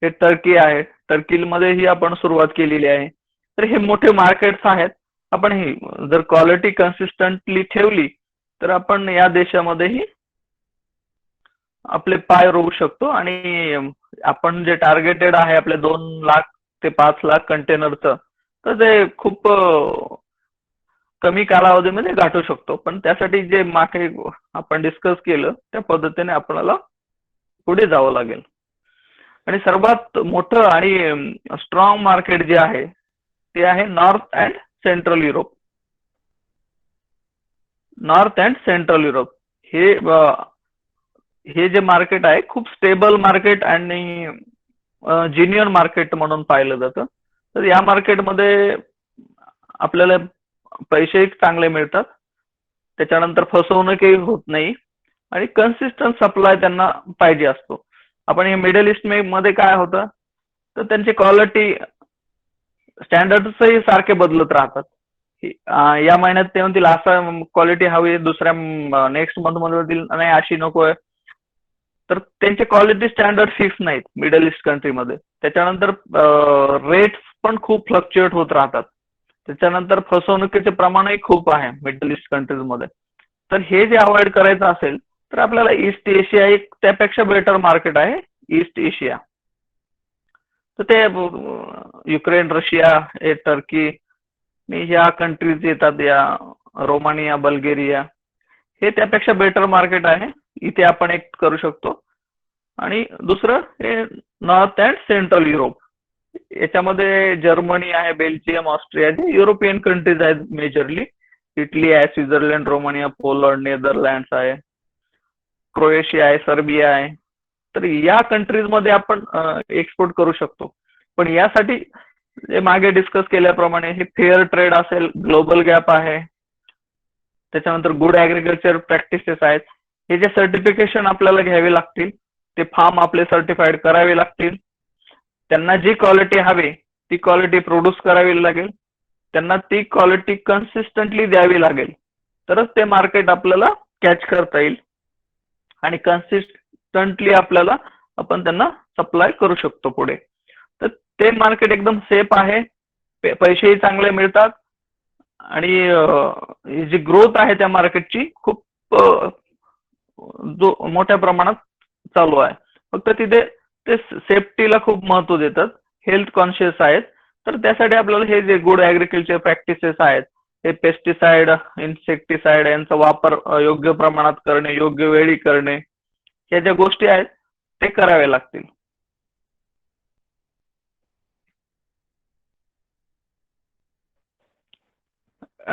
Speaker 1: हे टर्की आहे, टर्कीमध्येही आपण सुरुवात केलेली आहे. तर हे मोठे मार्केट्स आहेत. आपण ही जर क्वालिटी कन्सिस्टंटली ठेवली तर आपण या देशामध्येही आपले पाय रोवू शकतो आणि आपण जे टार्गेटेड आहे आपले 2 लाख ते 5 लाख कंटेनरचं, तर ते खूप कमी कालावधीमध्ये गाठू शकतो. पण त्यासाठी जे मागे आपण डिस्कस केलं त्या पद्धतीने आपल्याला पुढे जावं लागेल. आणि सर्वात मोठं आणि स्ट्रॉंग मार्केट जे आहे ते आहे north and central Europe. North and central Europe हे जे मार्केट आहे खूप स्टेबल मार्केट आणि जिनियर मार्केट म्हणून पाहिलं जातं. तर या मार्केटमध्ये आपल्याला पैसे चांगले मिळतात, त्याच्यानंतर फसवणूकही होत नाही आणि कन्सिस्टंट सप्लाय त्यांना पाहिजे असतो. आपण हे मिडल ईस्ट मध्ये काय होतं तर त्यांची क्वालिटी स्टँडर्डही सारखे बदलत राहतात. या महिन्यात ते म्हणतील असं क्वालिटी हवी, दुसऱ्या नेक्स्ट मंथ मध्ये म्हणतील नाही अशी नकोय. तर त्यांचे क्वालिटी स्टँडर्ड फिक्स नाहीत मिडल ईस्ट कंट्रीमध्ये. त्याच्यानंतर रेट्स पण खूप फ्लक्च्युएट होत राहतात. त्याच्यानंतर फसवणुकीचे प्रमाणही खूप आहे मिडल ईस्ट कंट्रीजमध्ये. तर हे जे अवॉइड करायचं असेल तर आपल्याला ईस्ट एशिया एक त्यापेक्षा बेटर मार्केट आहे, ईस्ट एशिया. तर ते युक्रेन, रशिया, हे टर्की, ह्या कंट्रीज येतात, या रोमानिया, बल्गेरिया, हे त्यापेक्षा बेटर मार्केट आहे. इथे आपण एक करू शकतो. आणि दुसरं हे नॉर्थ अँड सेंट्रल युरोप. याच्यामध्ये जर्मनी आहे, बेल्जियम, ऑस्ट्रिया, जे युरोपियन कंट्रीज आहेत मेजरली. इटली आहे, स्वित्झर्लंड, रोमानिया, पोलंड, नेदरलँड्स आहे, क्रोएशिया आहे, सर्बिया आहे. तर या कंट्रीज मध्ये आपण एक्सपोर्ट करू शकतो. पण यासाठी जे मागे डिस्कस केल्याप्रमाणे हे फेअर ट्रेड असेल, ग्लोबल गॅप आहे, त्याच्यानंतर गुड ऍग्रिकल्चर प्रॅक्टिसेस आहेत. हे जे सर्टिफिकेशन आपल्याला घ्यावे लागतील, ते फार्म आपले सर्टिफाईड करावे लागतील. त्यांना जी क्वालिटी हवी ती क्वालिटी प्रोड्यूस करावी लागेल. त्यांना ती क्वालिटी कन्सिस्टंटली द्यावी लागेल. तरच ते मार्केट आपल्याला कॅच करता येईल आणि कन्सिस्टंटली आपल्याला आपण त्यांना सप्लाय करू शकतो पुढे. तर ते मार्केट एकदम सेफ आहे, पैसेही चांगले मिळतात आणि जी ग्रोथ आहे त्या मार्केटची खूप मोठ्या प्रमाणात चालू आहे. फक्त तिथे ते सेफ्टीला खूप महत्व देतात, हेल्थ कॉन्शियस आहेत. तर त्यासाठी आपल्याला हे जे गुड ऍग्रिकल्चर प्रॅक्टिसेस आहेत, हे पेस्टिसाइड, इन्सेक्टिसाइड यांचा वापर योग्य प्रमाणात करणे, योग्य वेळी करणे, या ज्या गोष्टी आहेत ते कराव्या लागतील.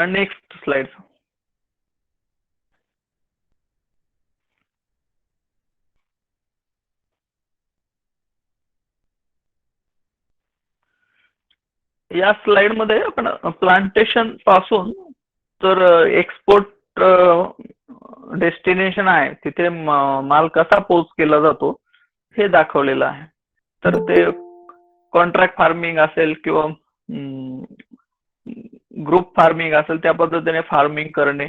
Speaker 1: Next slide. या स्लाइड मध्ये आपण प्लांटेशन पासून तर एक्सपोर्ट डेस्टिनेशन आहे तिथे माल कसा पोच केला जातो हे दाखवलेलं आहे. तर ते कॉन्ट्रॅक्ट फार्मिंग असेल किंवा ग्रुप फार्मिंग असेल त्या पद्धतीने फार्मिंग करणे,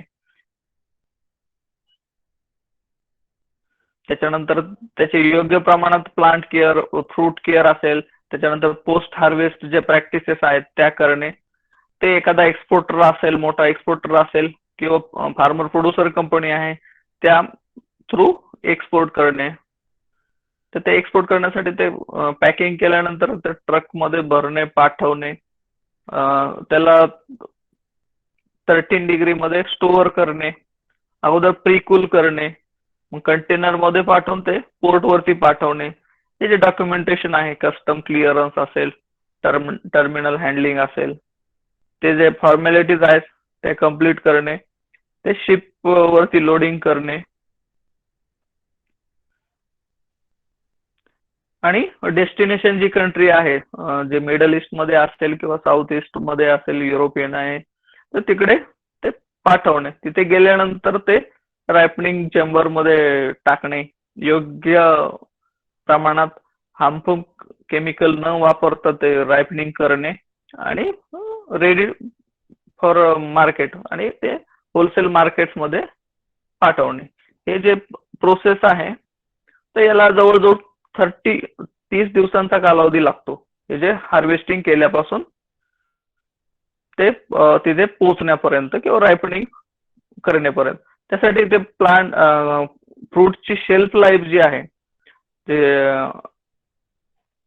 Speaker 1: त्याच्यानंतर त्याचे योग्य प्रमाणात प्लांट केअर, फ्रूट केअर असेल, त्याच्यानंतर पोस्ट हार्वेस्ट जे प्रॅक्टिसेस आहेत त्या करणे, ते एखादा एक्सपोर्टर असेल, मोठा एक्सपोर्टर असेल किंवा फार्मर प्रोड्युसर कंपनी आहे त्या थ्रू एक्सपोर्ट करणे. तर ते एक्सपोर्ट करण्यासाठी ते पॅकिंग केल्यानंतर ते ट्रकमध्ये भरणे, पाठवणे, त्याला 13 डिग्री मध्ये स्टोअर करणे, अगोदर प्रीकूल करणे, मग कंटेनर मध्ये पाठवून ते पोर्ट वरती पाठवणे. हे जे डॉक्युमेंटेशन आहे, कस्टम क्लिअरन्स असेल, टर्मिनल हँडलिंग असेल, ते जे फॉर्मॅलिटीज आहेत ते कम्प्लीट करणे, ते शिप वरती लोडिंग करणे आणि डेस्टिनेशन जी कंट्री आहे, जे मिडल ईस्ट मध्ये असेल किंवा साऊथ ईस्ट मध्ये असेल, युरोपियन आहे, तर तिकडे ते पाठवणे. तिथे गेल्यानंतर ते रायपनिंग चेंबर मध्ये टाकणे, योग्य प्रमाणात हार्मफुल केमिकल न वापरता ते रायपनिंग करणे आणि रेडी फॉर मार्केट आणि ते होलसेल मार्केट मध्ये पाठवणे. हे जे प्रोसेस आहे तर याला जवळजवळ 30 दिवसांचा कालावधी लागतो, हे जे हार्वेस्टिंग केल्यापासून ते तिथे पोहोचण्यापर्यंत किंवा रायपनिंग करण्यापर्यंत. त्यासाठी ते प्लांट फ्रूटची शेल्फ लाईफ जी आहे ते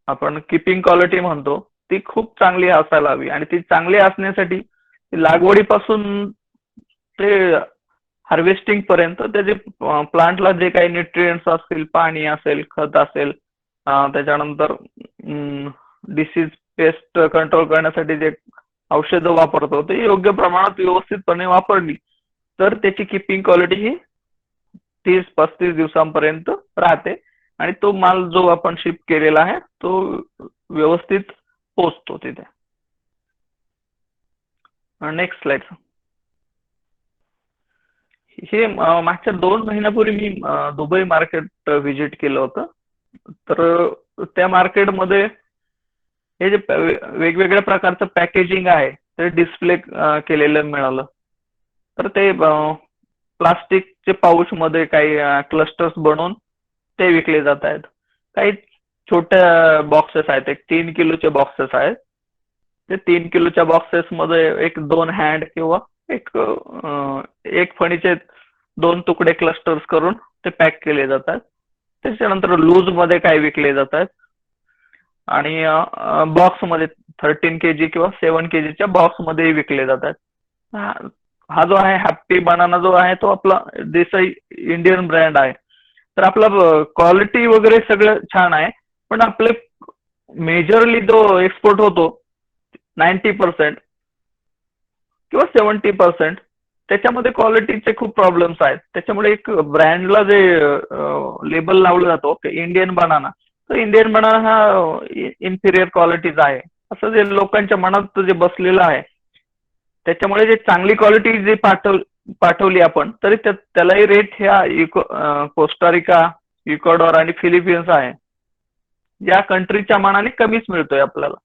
Speaker 1: आपण किपिंग क्वालिटी म्हणतो ती खूप चांगली असायला हवी आणि ती चांगली असण्यासाठी लागवडीपासून ते हार्वेस्टिंग पर्यंत त्याचे प्लांटला जे काही न्यूट्रिएंट्स असतील, पाणी असेल, खत असेल, त्याच्यानंतर डिसीज पेस्ट कंट्रोल करण्यासाठी जे औषधं वापरतो ते योग्य प्रमाणात व्यवस्थितपणे वापरली तर त्याची किपिंग क्वालिटी ही 30-35 दिवसांपर्यंत राहते आणि तो माल जो आपण शिप केलेला आहे तो व्यवस्थित पोचतो तिथे. Next slide. हे मागच्या 2 महिन्यापूर्वी मी दुबई मार्केट व्हिजिट केलं होतं. तर त्या मार्केटमध्ये हे जे वेगवेगळ्या प्रकारचं पॅकेजिंग आहे ते डिस्प्ले केलेलं मिळालं. तर ते प्लास्टिकचे पाऊच मध्ये काही क्लस्टर्स बनवून ते विकले जात आहेत. काही छोट्या बॉक्सेस आहेत, एक 3 किलोचे बॉक्सेस आहेत. ते 3 किलोच्या बॉक्सेस मध्ये एक 2 हँड किंवा एक फणीचे 2 तुकडे क्लस्टर्स करून ते पॅक केले जातात. त्याच्यानंतर लूज मध्ये काय विकले जातात आणि बॉक्स मध्ये 13 केजी किंवा 7 केजीच्या बॉक्स मध्ये विकले जातात. हा जो आहे हॅप्पी बनाना जो आहे तो आपला देसाई इंडियन ब्रँड आहे. तर आपला क्वालिटी वगैरे सगळं छान आहे, पण आपले मेजरली जो एक्सपोर्ट होतो 90% किंवा 70% त्याच्यामध्ये क्वालिटीचे खूप प्रॉब्लेम्स आहेत. त्याच्यामुळे एक ब्रँडला जे लेबल लावलं जातो इंडियन बनाना, तर इंडियन बनाना हा इन्फिरियर क्वालिटीचा आहे असं जे लोकांच्या मनात जे बसलेलं आहे. त्याच्यामुळे जे चांगली क्वालिटी जी पाठवली आपण तरी त्यालाही रेट ह्या कोस्टारिका, इक्वाडोर आणि फिलिपिन्स आहे या कंट्रीच्या मानाने कमीच मिळतोय आपल्याला.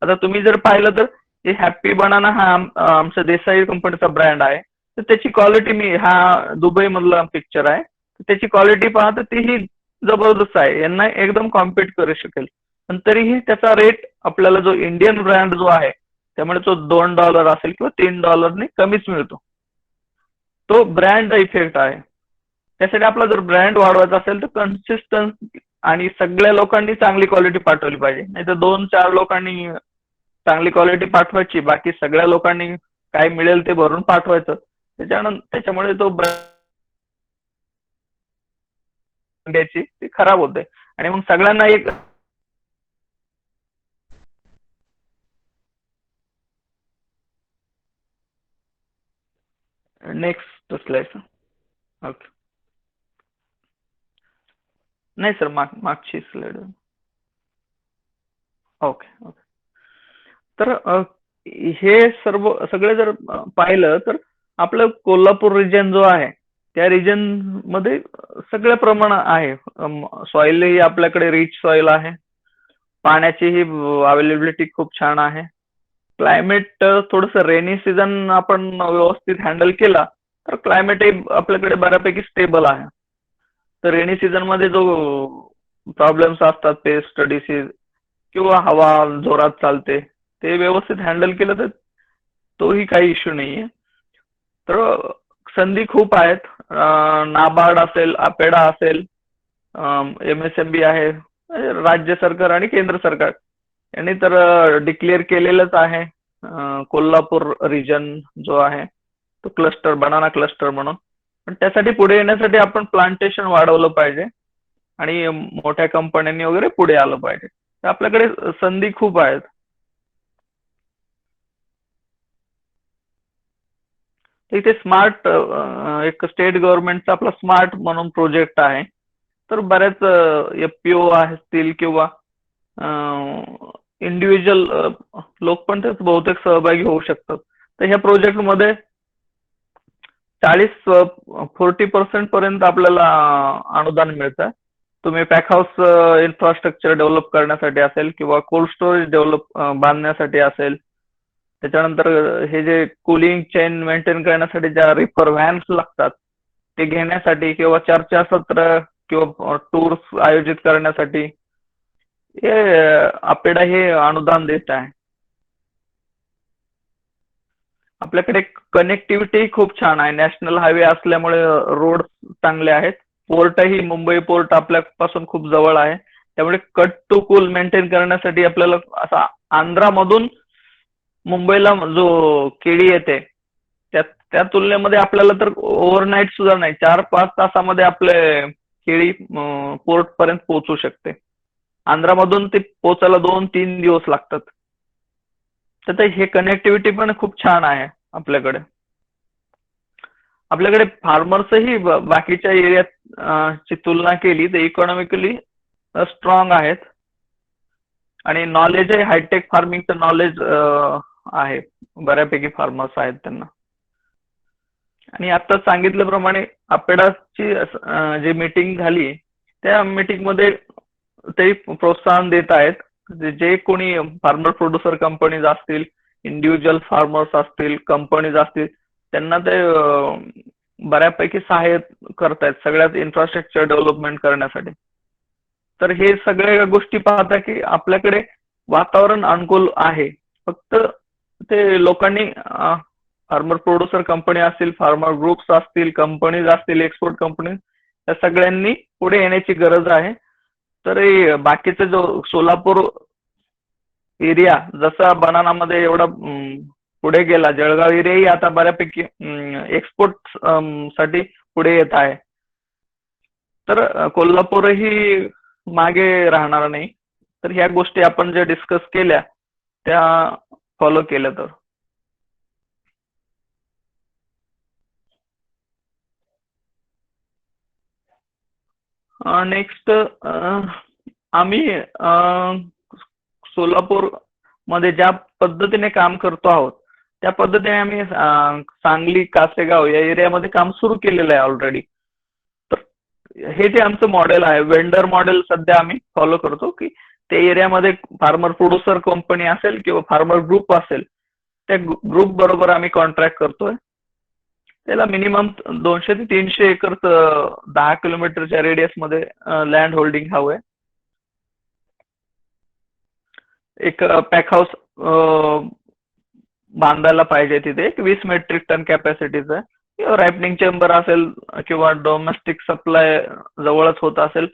Speaker 1: आता तुम्ही जर पाहिलं तर हे हॅप्पी बनाना हा आमच्या देसाई कंपनीचा ब्रँड आहे. तर त्याची क्वालिटी मी हा दुबई मधला पिक्चर आहे, त्याची क्वालिटी पाहता तीही जबरदस्त आहे, यांना एकदम कॉम्पिट करू शकेल. पण तरीही त्याचा रेट आपल्याला जो इंडियन ब्रँड जो आहे त्यामुळे तो $2 असेल किंवा $3 कमीच मिळतो. तो ब्रँड इफेक्ट आहे. त्यासाठी आपला जर ब्रँड वाढवायचा असेल तर कन्सिस्टन्स आणि सगळ्या लोकांनी चांगली क्वालिटी पाठवली पाहिजे. नाही तर 2-4 लोकांनी चांगली क्वालिटी पाठवायची, बाकी सगळ्या लोकांनी काय मिळेल ते भरून पाठवायचं. त्याच्यामुळे तो ब्रँडची ती खराब होते आणि मग सगळ्यांना एक नेक्स्ट स्लाइड. ओके. नाही सर, मागची स्लाइड. Okay okay. तर हे सगळे जर पाहिलं तर आपलं कोल्हापूर रिजन जो आहे त्या रिजन मध्ये सगळ्या प्रमाण आहे. सॉइल ही आपल्याकडे रिच सॉइल आहे, पाण्याची ही अवेलेबिलिटी खूप छान आहे. क्लायमेट थोडस रेनी सीझन आपण व्यवस्थित हँडल केला तर क्लायमेट हे आपल्याकडे बऱ्यापैकी स्टेबल आहे. तर रेनी सीझन मध्ये जो प्रॉब्लेम्स असतात, पेस्ट डिसीज किंवा हवा जोरात चालते, ते व्यवस्थित हँडल केलं तर तोही काही इश्यू नाहीये. तर संधी खूप आहेत. नाबार्ड असेल, अपेडा असेल, MSMB आहे, राज्य सरकार आणि केंद्र सरकार यांनी तर डिक्लेअर केलेलंच आहे कोल्हापूर रिजन जो आहे तो क्लस्टर, बनाना क्लस्टर म्हणून. पण त्यासाठी पुढे येण्यासाठी आपण प्लांटेशन वाढवलं पाहिजे आणि मोठ्या कंपन्यांनी वगैरे पुढे आलं पाहिजे. तर आपल्याकडे संधी खूप आहेत. इथे स्मार्ट, एक स्टेट गव्हर्नमेंटचा आपला स्मार्ट म्हणून प्रोजेक्ट आहे. तर बऱ्याच FPO असतील किंवा इंडिव्हिज्युअल लोक पण त्यात बहुतेक सहभागी होऊ शकतात. तर ह्या प्रोजेक्टमध्ये 40% पर्यंत आपल्याला अनुदान मिळतं. तुम्ही पॅक हाऊस इन्फ्रास्ट्रक्चर डेव्हलप करण्यासाठी असेल किंवा कोल्ड स्टोरेज बांधण्यासाठी असेल, त्याच्यानंतर हे जे कूलिंग चेन मेंटेन करण्यासाठी ज्या रिफर व्हॅन्स लागतात ते घेण्यासाठी किंवा चर्चासत्र किंवा टूर्स आयोजित करण्यासाठी हे अपेडा हे अनुदान देत आहे. आपल्याकडे कनेक्टिव्हिटी खूप छान आहे. नॅशनल हायवे असल्यामुळे रोड चांगले आहेत. पोर्टही, मुंबई पोर्ट आपल्यापासून खूप जवळ आहे, त्यामुळे कट टू कूल मेंटेन करण्यासाठी आपल्याला असा आंध्रामधून मुंबईला जो केळी येते त्या तुलनेमध्ये आपल्याला तर ओव्हरनाईट सुद्धा नाही, 4-5 तासामध्ये आपले केळी पोर्ट पर्यंत पोहोचू शकते. आंध्रामधून ते पोहोचायला 2-3 दिवस लागतात. तर हे कनेक्टिव्हिटी पण खूप छान आहे आपल्याकडे. आपल्याकडे फार्मर्सही बाकीच्या एरियात ची तुलना केली तर इकॉनॉमिकली स्ट्रॉंग आहेत आणि नॉलेज आहे, हायटेक फार्मिंगचं नॉलेज आहे, बऱ्यापैकी फार्मर्स आहेत त्यांना. आणि आता सांगितल्याप्रमाणे अपेडाची जी मीटिंग झाली त्या मीटिंग मध्ये ते प्रोत्साहन देत आहेत. जे कोणी फार्मर प्रोड्युसर कंपनीज असतील, इंडिव्हिज्युअल फार्मर्स असतील, कंपनीज असतील, त्यांना ते बऱ्यापैकी सहाय्य करतायत सगळ्यात इन्फ्रास्ट्रक्चर डेव्हलपमेंट करण्यासाठी. तर हे सगळ्या गोष्टी पाहता की आपल्याकडे वातावरण अनुकूल आहे. फक्त ते लोकांनी, फार्मर प्रोड्युसर कंपनी असतील, फार्मर ग्रुप्स असतील, कंपनीज असतील, एक्सपोर्ट कंपनी, या सगळ्यांनी पुढे येण्याची गरज आहे. तर बाकीचा जो सोलापूर एरिया जसा बनानामध्ये एवढा पुढे गेला, जळगाव एरियाही आता बऱ्यापैकी एक्सपोर्ट साठी पुढे येत आहे. तर कोल्हापूरही मागे राहणार नाही. तर ह्या गोष्टी आपण ज्या डिस्कस केल्या त्या फॉलो केल्या तर. नेक्स्ट, आम्ही सोलापूर मध्ये ज्या पद्धतीने काम करतो आहोत त्या पद्धतीने आम्ही सांगली, कासेगाव या एरियामध्ये काम सुरू केलेलं आहे ऑलरेडी. तर हे जे आमचं मॉडेल आहे, वेंडर मॉडेल सध्या आम्ही फॉलो करतो की त्या एरियामध्ये फार्मर प्रोड्युसर कंपनी असेल किंवा फार्मर ग्रुप असेल, त्या ग्रुप बरोबर आम्ही कॉन्ट्रॅक्ट करतोय. त्याला मिनिमम 200 ते 300 एकर 10 किलोमीटरच्या रेडियस मध्ये लँड होल्डिंग हवंय. एक पॅक हाऊस बांधायला पाहिजे तिथे, एक 20 मेट्रिक टन कॅपॅसिटीचं. किंवा रायपनिंग चेंबर असेल किंवा डोमेस्टिक सप्लाय जवळच होत असेल,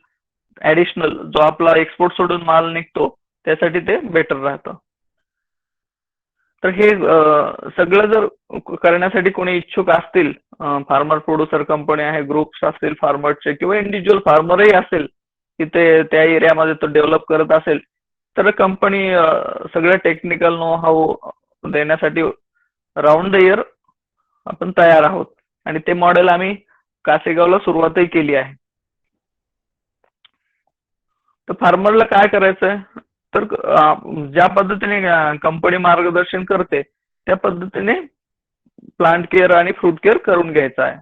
Speaker 1: ऍडिशनल जो आपला एक्सपोर्ट सोडून माल निघतो त्यासाठी ते बेटर राहतं. तर हे सगळं जर करण्यासाठी कोणी इच्छुक असतील, फार्मर प्रोड्युसर कंपनी आहे, ग्रुप्स असतील फार्मरचे किंवा इंडिव्हिज्युअल फार्मरही असेल की ते त्या एरियामध्ये तो डेव्हलप करत असेल, तर कंपनी सगळं टेक्निकल नो हाऊ देण्यासाठी राऊंड द इयर आपण तयार आहोत. आणि ते मॉडेल आम्ही कासेगावला सुरुवातही केली आहे. तर फार्मरला काय करायचंय, तर ज्या पद्धतीने कंपनी मार्गदर्शन करते त्या पद्धतीने प्लांट केअर आणि फ्रूट केअर करून घ्यायचं आहे.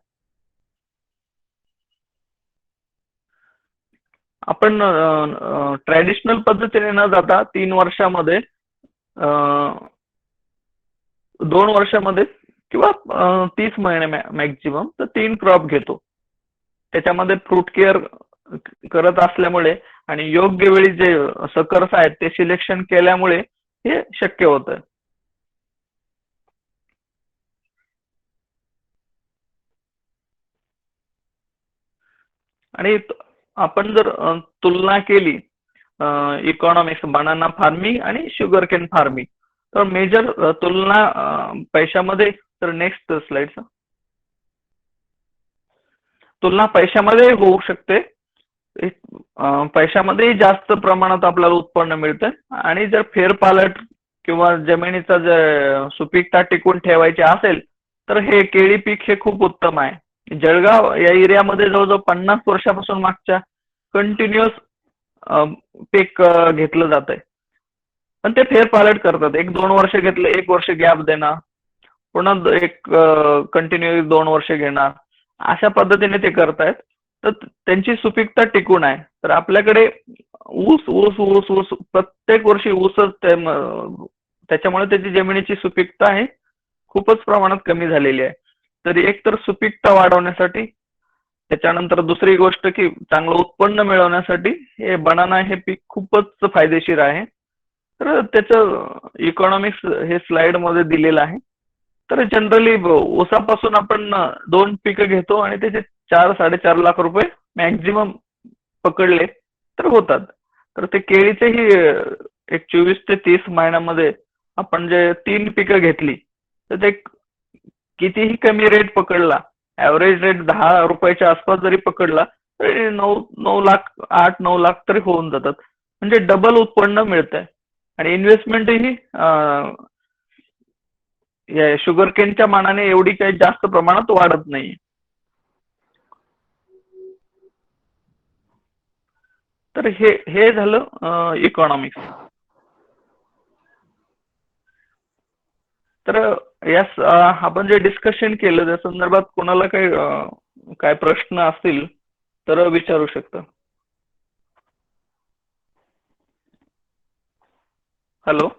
Speaker 1: आपण ट्रॅडिशनल पद्धतीने न जाता 3 वर्षामध्ये 2 वर्षामध्ये किंवा 30 महिने मॅक्झिमम तर 3 क्रॉप घेतो. त्याच्यामध्ये फ्रूट केअर करत असल्यामुळे आणि योग्य वेळी जे सकर्स आहेत ते सिलेक्शन केल्यामुळे हे शक्य होतं. आणि आपण जर तुलना केली इकॉनॉमिक्स बनाना फार्मिंग आणि शुगर केन फार्मिंग, तर मेजर तुलना पैशामध्ये, तर नेक्स्ट स्लाइड, तुलना पैशामध्ये होऊ शकते. पैशामध्येही जास्त प्रमाणात आपल्याला उत्पन्न मिळतं आणि जर फेरपालट किंवा जमिनीचा जर सुपीकता टिकून ठेवायची असेल तर हे केळी पीक हे खूप उत्तम आहे. जळगाव या एरियामध्ये जवळजवळ 50 वर्षापासून मागच्या कंटिन्युअस पीक घेतलं जात आहे. पण ते फेरपालट करतात, 1-2 वर्ष घेतलं, 1 वर्ष गॅप देणार, पुन्हा एक कंटिन्यू 2 वर्ष घेणार, अशा पद्धतीने ते करतायत. तर त्यांची सुपीकता टिकून आहे. तर आपल्याकडे ऊस ऊस ऊस ऊस प्रत्येक वर्षी ऊसच, त्याच्यामुळे त्याची जमिनीची सुपीकता आहे खूपच प्रमाणात कमी झालेली आहे. तर एक तर सुपीकता वाढवण्यासाठी, त्याच्यानंतर दुसरी गोष्ट की चांगलं उत्पन्न मिळवण्यासाठी हे बनाना हे पीक खूपच फायदेशीर आहे. तर त्याचं इकॉनॉमिक्स हे स्लाइड मध्ये दिलेलं आहे. तर जनरली ऊसापासून आपण 2 पिकं घेतो आणि त्याचे 4-4.5 लाख रुपये मॅक्झिमम पकडले तर होतात. तर ते केळीचेही एक 24 ते 30 महिन्यामध्ये आपण जे 3 पिकं घेतली तर ते कितीही कमी रेट पकडला, ऍव्हरेज रेट 10 रुपयाच्या आसपास जरी पकडला तरी 9 लाख 8-9 लाख तरी होऊन जातात. म्हणजे डबल उत्पन्न मिळतंय आणि इन्व्हेस्टमेंटही या शुगर केनच्या मानाने एवढी काही जास्त प्रमाणात वाढत नाही. तर हे झालं इकॉनॉमिक्स. तर यास आपण जे डिस्कशन केलं त्या संदर्भात कोणाला काही काय प्रश्न असतील तर विचारू शकता. हॅलो.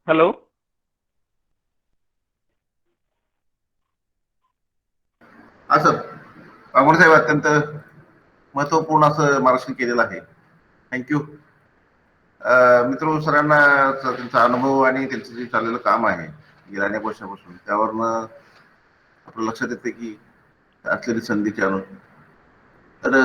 Speaker 1: हॅलो.
Speaker 2: हा सर, वाघमोडे साहेब अत्यंत महत्वपूर्ण असं मार्गदर्शन केलेलं आहे. थँक्यू. मित्र सरांना त्यांचा अनुभव आणि त्यांचं जे चाललेलं काम आहे गेल्या अनेक वर्षापासून त्यावरनं आपलं लक्षात येते की असलेली संधीची आणून तर